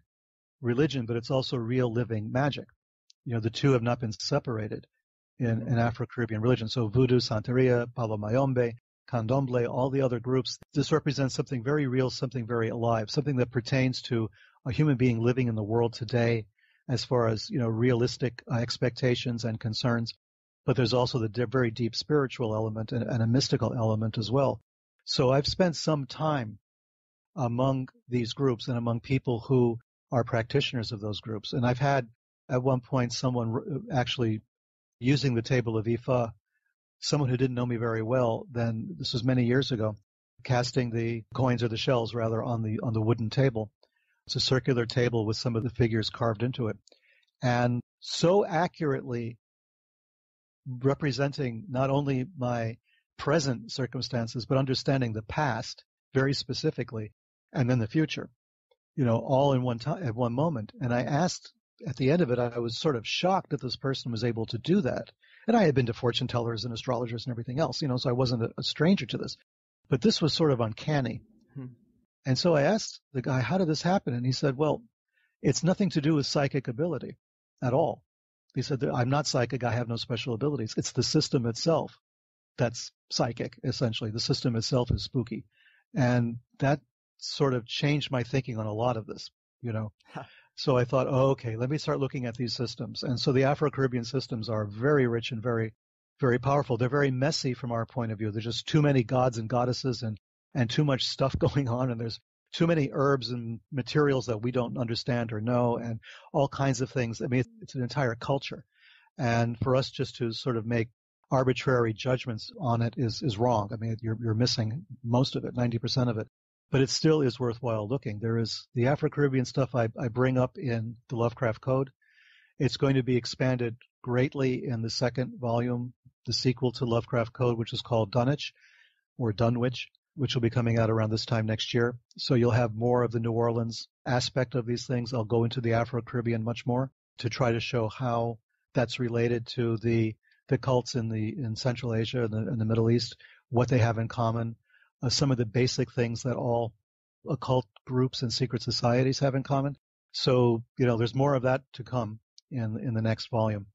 religion, but it's also real living magic. The two have not been separated in Afro-Caribbean religion. So voodoo, Santeria, Palo Mayombe, Candomblé, all the other groups, this represents something very real, something very alive, something that pertains to a human being living in the world today as far as, realistic expectations and concerns. But there's also the very deep spiritual element and a mystical element as well. So I've spent some time among these groups and among people who are practitioners of those groups. And I've had, at one point, someone actually using the Table of Ifa, someone who didn't know me very well, then this was many years ago, casting the coins, or the shells rather, on the wooden table. It's a circular table with some of the figures carved into it. And so accurately representing not only my present circumstances, but understanding the past very specifically, and then the future, all in one time, at one moment. And I asked, at the end of it, I was sort of shocked that this person was able to do that. And I had been to fortune tellers and astrologers and everything else, so I wasn't a stranger to this. But this was sort of uncanny. And so I asked the guy, how did this happen? And he said, well, it's nothing to do with psychic ability at all. He said, I'm not psychic, I have no special abilities. It's the system itself that's psychic, essentially. The system itself is spooky. And that sort of changed my thinking on a lot of this, you know. So I thought, oh, okay, let me start looking at these systems. And so the Afro-Caribbean systems are very rich and very, very powerful. They're very messy from our point of view. There's just too many gods and goddesses and too much stuff going on. And there's too many herbs and materials that we don't understand or know and all kinds of things. I mean, it's an entire culture. And for us just to sort of make arbitrary judgments on it is wrong. I mean, you're missing most of it, 90% of it. But it still is worthwhile looking. There is the Afro-Caribbean stuff I bring up in the Lovecraft Code. It's going to be expanded greatly in the second volume, the sequel to Lovecraft Code, which is called Dunwich, or Dunwich, which will be coming out around this time next year. So you'll have more of the New Orleans aspect of these things. I'll go into the Afro-Caribbean much more to try to show how that's related to the cults in Central Asia and the Middle East, what they have in common. Some of the basic things that all occult groups and secret societies have in common. So, there's more of that to come in the next volume.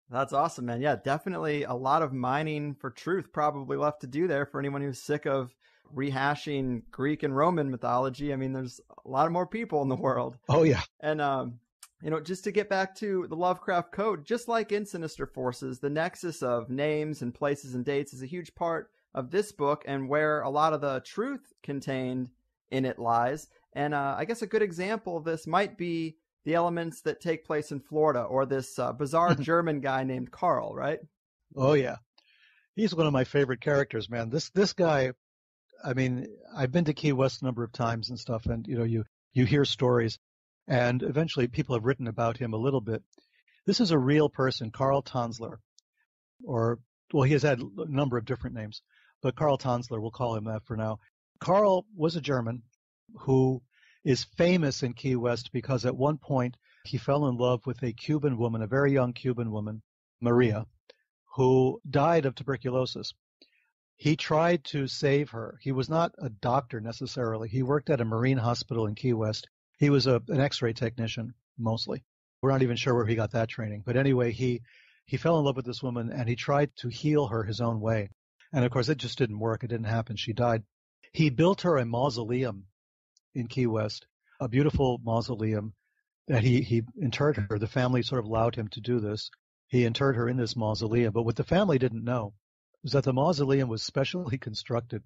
That's awesome, man. Yeah, definitely a lot of mining for truth probably left to do there for anyone who's sick of rehashing Greek and Roman mythology. I mean, there's a lot more people in the world. Oh, yeah. And, just to get back to the Lovecraft Code, just like in Sinister Forces, the nexus of names and places and dates is a huge part of this book and where a lot of the truth contained in it lies. And I guess a good example of this might be the elements that take place in Florida, or this bizarre German guy named Carl, right? Oh, yeah. He's one of my favorite characters, man. This guy, I mean, I've been to Key West a number of times and stuff, and, you hear stories, and eventually people have written about him a little bit. This is a real person, Carl Tanzler, he has had a number of different names, but Carl Tanzler, we'll call him that for now. Carl was a German who is famous in Key West because at one point he fell in love with a Cuban woman, a very young Cuban woman, Maria, who died of tuberculosis. He tried to save her. He was not a doctor necessarily. He worked at a marine hospital in Key West. He was an X-ray technician, mostly. We're not even sure where he got that training. But anyway, he fell in love with this woman, and he tried to heal her his own way. And, of course, it just didn't work. It didn't happen. She died. He built her a mausoleum in Key West, a beautiful mausoleum that he interred her. The family sort of allowed him to do this. He interred her in this mausoleum. But what the family didn't know was that the mausoleum was specially constructed.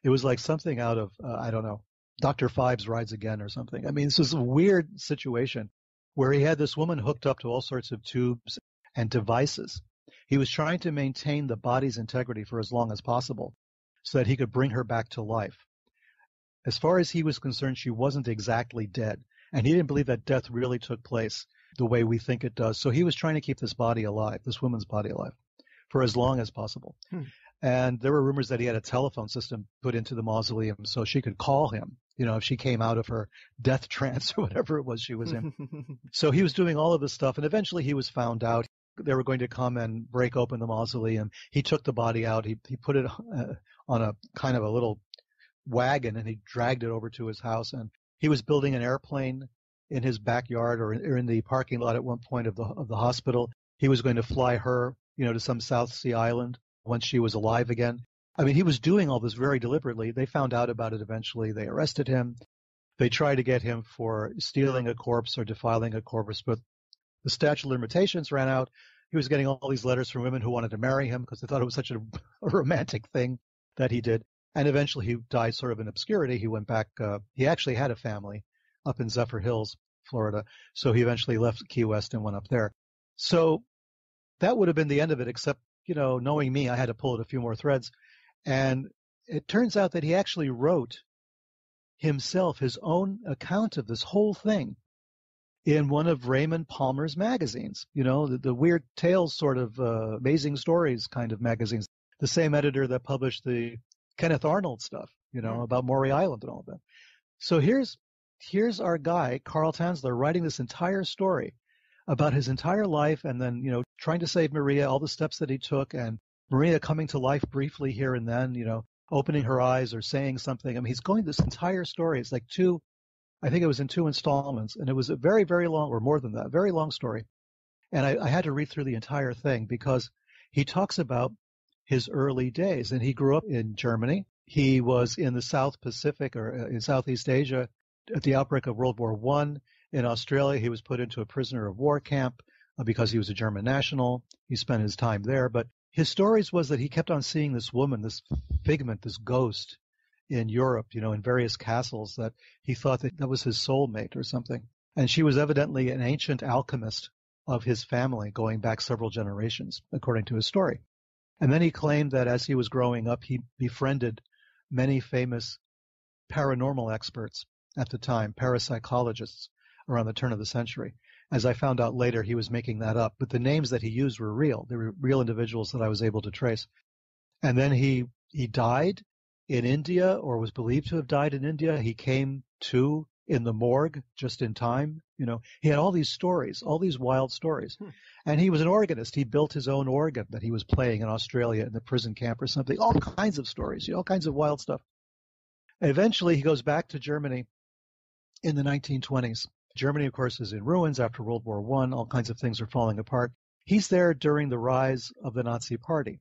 It was like something out of, I don't know, Dr. Phibes Rides Again or something. I mean, this is a weird situation where he had this woman hooked up to all sorts of tubes and devices. He was trying to maintain the body's integrity for as long as possible so that he could bring her back to life. As far as he was concerned, she wasn't exactly dead, and he didn't believe that death really took place the way we think it does. So he was trying to keep this body alive, this woman's body alive, for as long as possible. And there were rumors that he had a telephone system put into the mausoleum so she could call him, if she came out of her death trance or whatever it was she was in. So he was doing all of this stuff, and eventually he was found out. They were going to come and break open the mausoleum. He took the body out. He put it on a kind of a little wagon, and he dragged it over to his house. And he was building an airplane in his backyard or in the parking lot at one point of the hospital. He was going to fly her, to some South Sea island once she was alive again. I mean, he was doing all this very deliberately. They found out about it eventually. They arrested him. They tried to get him for stealing a corpse or defiling a corpse, but the statute of limitations ran out. He was getting all these letters from women who wanted to marry him because they thought it was such a romantic thing that he did. And eventually he died sort of in obscurity. He went back. He actually had a family up in Zephyr Hills, Florida. So he eventually left Key West and went up there. So that would have been the end of it, except, knowing me, I had to pull at a few more threads. And it turns out that he actually wrote himself his own account of this whole thing in one of Raymond Palmer's magazines, the Weird Tales sort of amazing stories kind of magazines, the same editor that published the Kenneth Arnold stuff, about Maury Island and all that. So here's our guy, Carl Tanzler, writing this entire story about his entire life and then, trying to save Maria, all the steps that he took, and Maria coming to life briefly here and then, opening her eyes or saying something. I mean, he's going this entire story. It's like I think it was in 2 installments, and it was a very, very long, or more than that, very long story. And I had to read through the entire thing because he talks about his early days, and he grew up in Germany. He was in the South Pacific or in Southeast Asia at the outbreak of World War I. In Australia, he was put into a prisoner of war camp because he was a German national. He spent his time there. But his stories was that he kept on seeing this woman, this figment, this ghost in Europe, in various castles, that he thought that was his soulmate or something. And she was evidently an ancient alchemist of his family going back several generations, according to his story. And then he claimed that as he was growing up, he befriended many famous paranormal experts at the time, parapsychologists around the turn of the century. As I found out later, he was making that up, but the names that he used were real. They were real individuals that I was able to trace. And then he died in India, or was believed to have died in India. He came to in the morgue just in time. He had all these stories, all these wild stories. And he was an organist. He built his own organ that he was playing in Australia in the prison camp or something. All kinds of stories, all kinds of wild stuff. Eventually, he goes back to Germany in the 1920s. Germany, of course, is in ruins after World War I. All kinds of things are falling apart. He's there during the rise of the Nazi Party.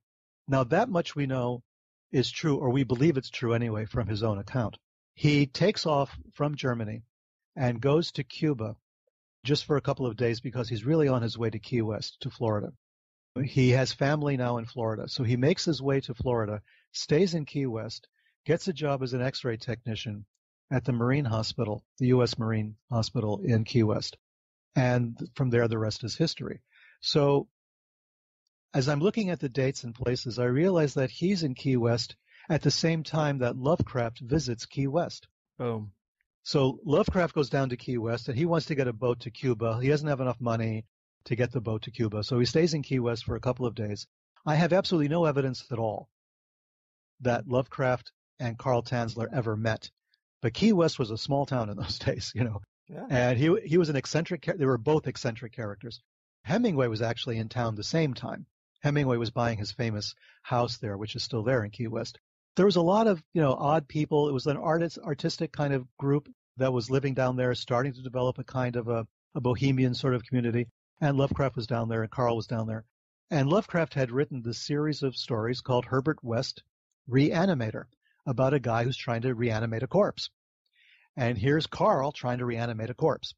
Now, that much we know is true, or we believe it's true anyway, from his own account. He takes off from Germany and goes to Cuba just for a couple of days because he's really on his way to Key West, to Florida. He has family now in Florida, so he makes his way to Florida, stays in Key West, gets a job as an X-ray technician at the Marine Hospital, the U.S. Marine Hospital in Key West. And from there, the rest is history. So as I'm looking at the dates and places, I realize that he's in Key West at the same time that Lovecraft visits Key West. Boom. So Lovecraft goes down to Key West, and he wants to get a boat to Cuba. He doesn't have enough money to get the boat to Cuba, so he stays in Key West for a couple of days. I have absolutely no evidence at all that Lovecraft and Carl Tanzler ever met. But Key West was a small town in those days, Yeah. And he was an eccentric. They were both eccentric characters. Hemingway was actually in town the same time. Hemingway was buying his famous house there, which is still there in Key West. There was a lot of, odd people. It was an artistic kind of group that was living down there, starting to develop a kind of a bohemian sort of community. And Lovecraft was down there, and Carl was down there. And Lovecraft had written this series of stories called Herbert West Reanimator, about a guy who's trying to reanimate a corpse. And here's Carl trying to reanimate a corpse.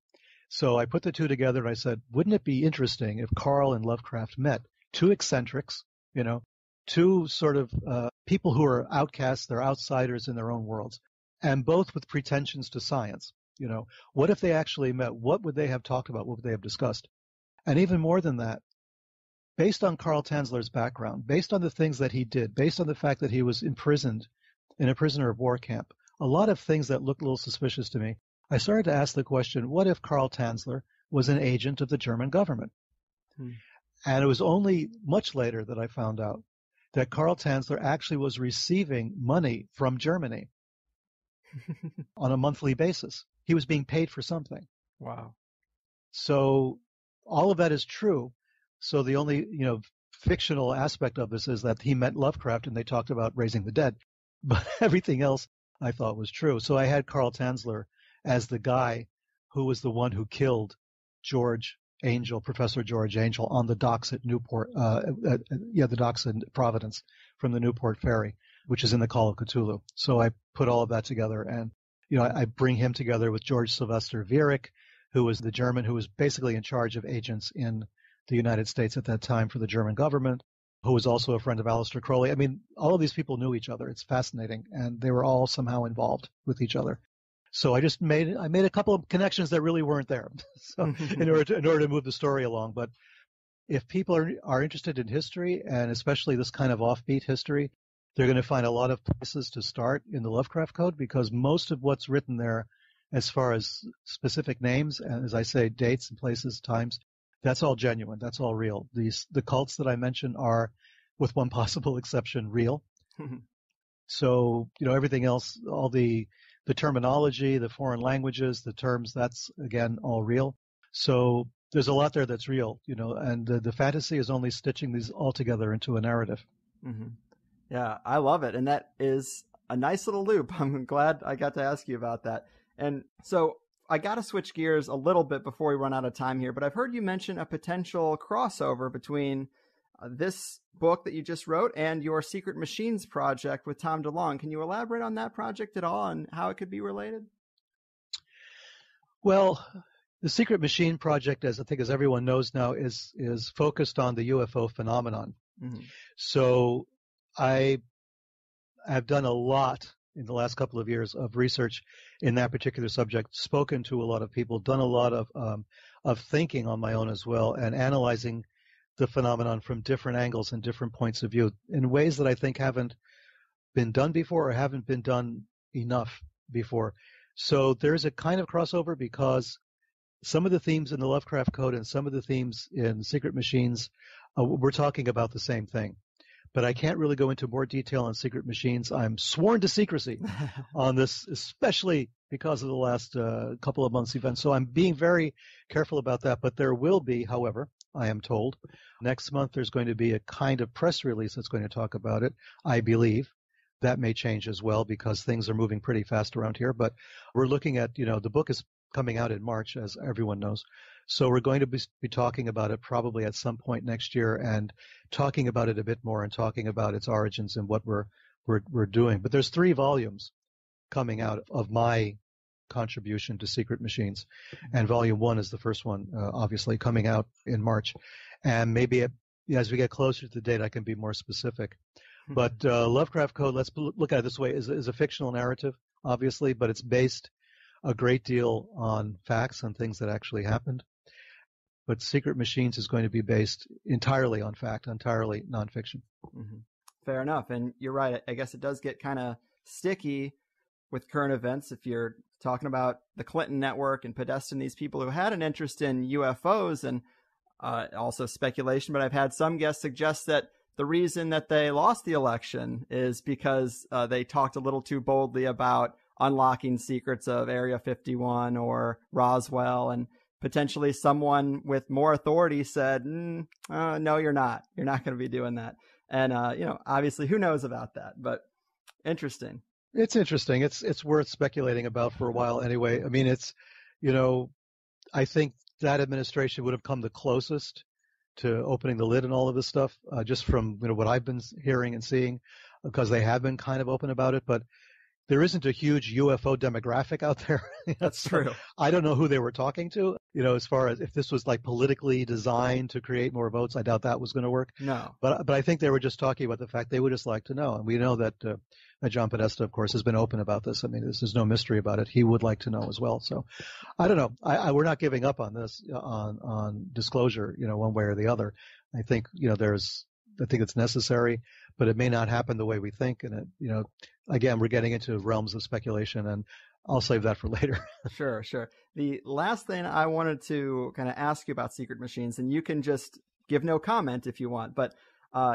So I put the two together and I said, wouldn't it be interesting if Carl and Lovecraft met? Two eccentrics, two sort of people who are outcasts, they're outsiders in their own worlds, and both with pretensions to science. What if they actually met? What would they have talked about? What would they have discussed? And even more than that, based on Carl Tanzler's background, based on the things that he did, based on the fact that he was imprisoned in a prisoner of war camp, a lot of things that looked a little suspicious to me, I started to ask the question, what if Carl Tanzler was an agent of the German government? And it was only much later that I found out that Carl Tanzler actually was receiving money from Germany on a monthly basis. He was being paid for something. Wow. So all of that is true. So the only, fictional aspect of this is that he met Lovecraft and they talked about raising the dead. But everything else I thought was true. So I had Carl Tanzler as the guy who was the one who killed Professor George Angel on the docks at Newport, the docks in Providence from the Newport Ferry, which is in the Call of Cthulhu. So I put all of that together, and I bring him together with George Sylvester Viereck, who was the German who was basically in charge of agents in the United States at that time for the German government, who was also a friend of Aleister Crowley. I mean, all of these people knew each other. It's fascinating, and they were all somehow involved with each other. So I made a couple of connections that really weren't there, so in order to move the story along. But if people are interested in history, and especially this kind of offbeat history, they're going to find a lot of places to start in the Lovecraft Code, because most of what's written there, as far as specific names and, as I say, dates and places, times, that's all genuine. That's all real. The cults that I mentioned are, with one possible exception, real. So everything else, all the terminology, the foreign languages, the terms, that's, again, all real. So there's a lot there that's real, and the fantasy is only stitching these all together into a narrative. Mm-hmm. Yeah, I love it. And that is a nice little loop. I'm glad I got to ask you about that. And so I got to switch gears a little bit before we run out of time here, but I've heard you mention a potential crossover between this book that you just wrote and your Secret Machines project with Tom DeLonge. Can you elaborate on that project at all and how it could be related? Well, the Secret Machine project, as everyone knows now, is focused on the UFO phenomenon. Mm-hmm. So I have done a lot in the last couple of years of research in that particular subject, spoken to a lot of people, done a lot of thinking on my own as well, and analyzing the phenomenon from different angles and different points of view in ways that I think haven't been done before or haven't been done enough before. So there's a kind of crossover because some of the themes in the Lovecraft Code and some of the themes in Secret Machines, we're talking about the same thing. But I can't really go into more detail on Secret Machines. I'm sworn to secrecy on this, especially because of the last couple of months' events. So I'm being very careful about that. But there will be, however, I am told, next month there's going to be a kind of press release that's going to talk about it, I believe. That may change as well because things are moving pretty fast around here. But we're looking at, the book is coming out in March, as everyone knows. So we're going to be talking about it probably at some point next year and talking about it a bit more and talking about its origins and what we're doing. But there's 3 volumes coming out of my contribution to Secret Machines. And volume 1 is the first one, obviously, coming out in March. And maybe as we get closer to the date, I can be more specific. But Lovecraft Code, let's look at it this way, is a fictional narrative, obviously, but it's based a great deal on facts and things that actually happened. But Secret Machines is going to be based entirely on fact, entirely nonfiction. Mm-hmm. Fair enough. And you're right. I guess it does get kind of sticky with current events if you're talking about the Clinton network and Podesta and these people who had an interest in UFOs and also speculation. But I've had some guests suggest that the reason that they lost the election is because they talked a little too boldly about unlocking secrets of Area 51 or Roswell, and potentially someone with more authority said, no, you're not. You're not going to be doing that. And, obviously who knows about that, but interesting. It's interesting. It's worth speculating about for a while anyway. I mean, it's, I think that administration would have come the closest to opening the lid and all of this stuff, just from, what I've been hearing and seeing, because they have been kind of open about it. But there isn't a huge UFO demographic out there. That's true. I don't know who they were talking to, as far as if this was like politically designed to create more votes. I doubt that was going to work. No. But I think they were just talking about the fact they would just like to know. And we know that John Podesta, of course, has been open about this. I mean, there's no mystery about it. He would like to know as well. So I don't know. We're not giving up on this, on disclosure, one way or the other. I think, I think it's necessary, but it may not happen the way we think. And again, we're getting into realms of speculation, and I'll save that for later. Sure. The last thing I wanted to kind of ask you about Secret Machines, and you can just give no comment if you want, but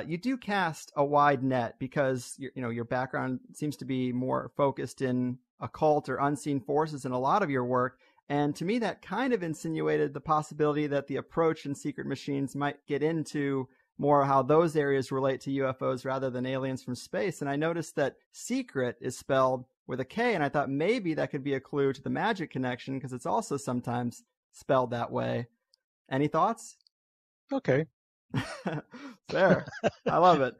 you do cast a wide net because your background seems to be more focused in occult or unseen forces in a lot of your work. And to me, that kind of insinuated the possibility that the approach in Secret Machines might get into more how those areas relate to UFOs rather than aliens from space. And I noticed that secret is spelled with a K, and I thought maybe that could be a clue to the magic connection because it's also sometimes spelled that way. Any thoughts? Okay. Fair. I love it.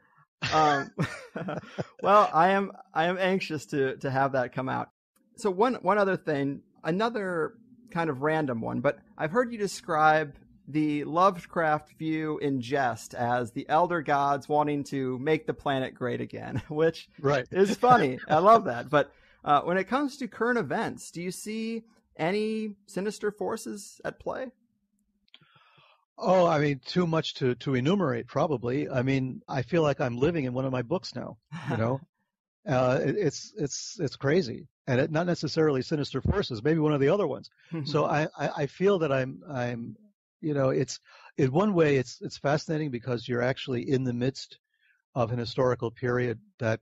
Well, I am anxious to have that come out. So one other thing, another kind of random one, but I've heard you describe the Lovecraft view in jest as the elder gods wanting to make the planet great again, which is funny. I love that. But when it comes to current events, do you see any sinister forces at play? Oh, I mean, too much to enumerate, probably. I mean, I feel like I'm living in one of my books now, It's crazy. And not necessarily sinister forces, maybe one of the other ones. So I feel that I'm it's in one way it's fascinating because you're actually in the midst of an historical period that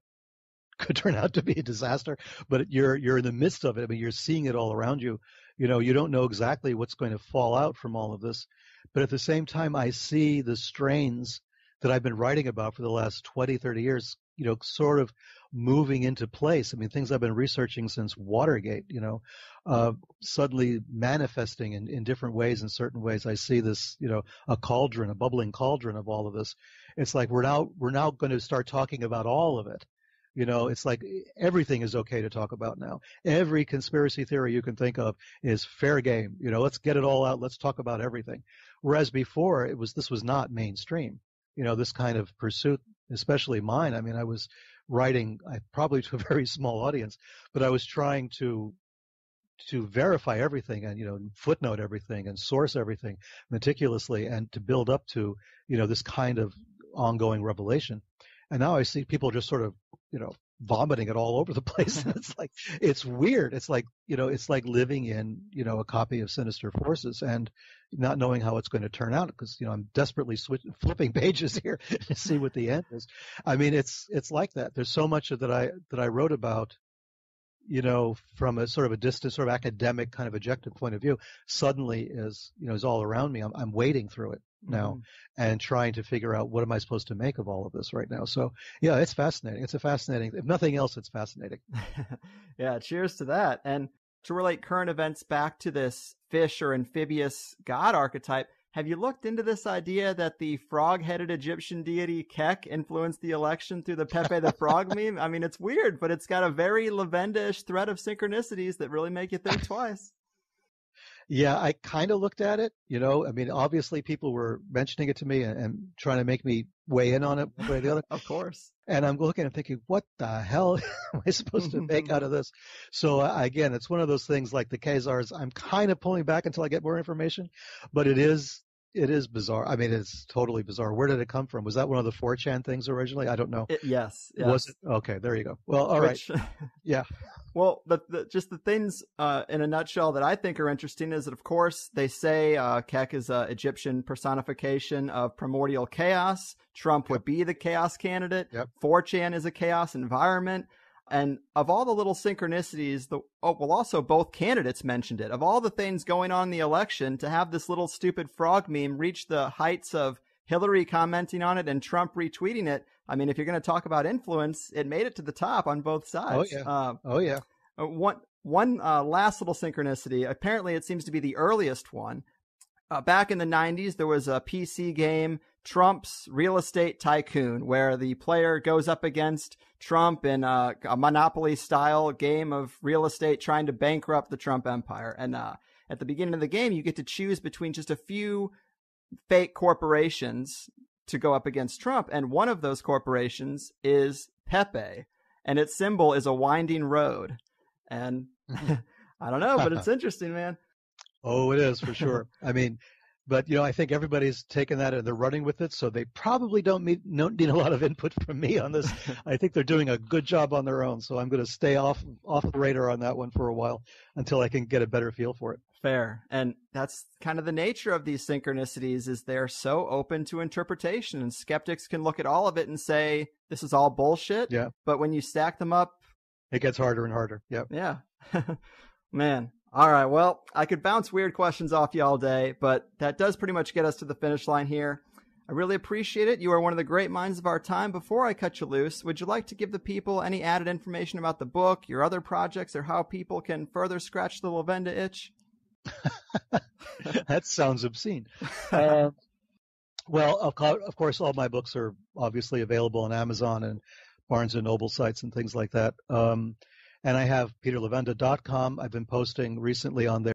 could turn out to be a disaster, but you're in the midst of it. I mean, you're seeing it all around you. You don't know exactly what's going to fall out from all of this, but at the same time, I see the strains that I've been writing about for the last 20, 30 years, sort of moving into place. I mean, things I've been researching since Watergate, suddenly manifesting in different ways. In certain ways, I see this, a bubbling cauldron of all of this. It's like we're now going to start talking about all of it. It's like everything is okay to talk about now. Every conspiracy theory you can think of is fair game. Let's get it all out. Let's talk about everything. Whereas before this was not mainstream. This kind of pursuit, especially mine. I mean, I was writing probably to a very small audience, but I was trying to verify everything and footnote everything and source everything meticulously and to build up to this kind of ongoing revelation. And now I see people just sort of vomiting it all over the place. It's weird. It's like living in a copy of Sinister Forces and not knowing how it's going to turn out, because I'm desperately flipping pages here to see what the end is. I mean, it's like that. There's so much that I wrote about from a sort of a distant, sort of academic kind of objective point of view, suddenly is all around me. I'm wading through it now and trying to figure out what am I supposed to make of all of this right now. So yeah, it's fascinating. It's a fascinating, if nothing else, it's fascinating. Yeah, cheers to that. And to relate current events back to this fish or amphibious god archetype, have you looked into this idea that the frog-headed Egyptian deity Kek influenced the election through the Pepe the Frog meme? I mean, it's weird, but it's got a very Levenda-ish thread of synchronicities that really make you think twice. Yeah, I kind of looked at it. I mean, obviously people were mentioning it to me and trying to make me weigh in on it one way or the other. Of course. And I'm looking and thinking, what the hell am I supposed to make out of this? So again, it's one of those things like the Khazars. I'm kind of pulling back until I get more information, but it is bizarre. I mean, it's totally bizarre. Where did it come from? Was that one of the 4chan things originally? I don't know. Yes. Was it? Okay, there you go. Well, all right. Yeah. Well, just the things in a nutshell that I think are interesting is that, of course, they say Kek is an Egyptian personification of primordial chaos. Trump would be the chaos candidate. 4chan is a chaos environment. And of all the little synchronicities, also both candidates mentioned it. Of all the things going on in the election, to have this little stupid frog meme reach the heights of Hillary commenting on it and Trump retweeting it, I mean, if you're going to talk about influence, it made it to the top on both sides. Oh, yeah. One last little synchronicity. Apparently, it seems to be the earliest one. Back in the 90s, there was a PC game, Trump's Real Estate Tycoon, where the player goes up against Trump in a Monopoly-style game of real estate trying to bankrupt the Trump empire. And at the beginning of the game, you get to choose between just a few fake corporations to go up against Trump, and one of those corporations is Pepe, and its symbol is a winding road. And I don't know, but it's interesting, man. Oh, it is for sure. I mean, but I think everybody's taken that and they're running with it, so they probably don't need a lot of input from me on this. I think they're doing a good job on their own, so I'm going to stay off the radar on that one for a while until I can get a better feel for it. Fair. And that's kind of the nature of these synchronicities, is they're so open to interpretation, and skeptics can look at all of it and say, this is all bullshit. Yeah. But when you stack them up, it gets harder and harder. Yep. Yeah. Man. All right. Well, I could bounce weird questions off you all day, but that does pretty much get us to the finish line here. I really appreciate it. You are one of the great minds of our time. Before I cut you loose, would you like to give the people any added information about the book, your other projects, or how people can further scratch the Levenda itch? That sounds obscene. Well, of course, all my books are obviously available on Amazon and Barnes & Noble sites and things like that. And I have peterlevenda.com. I've been posting recently on there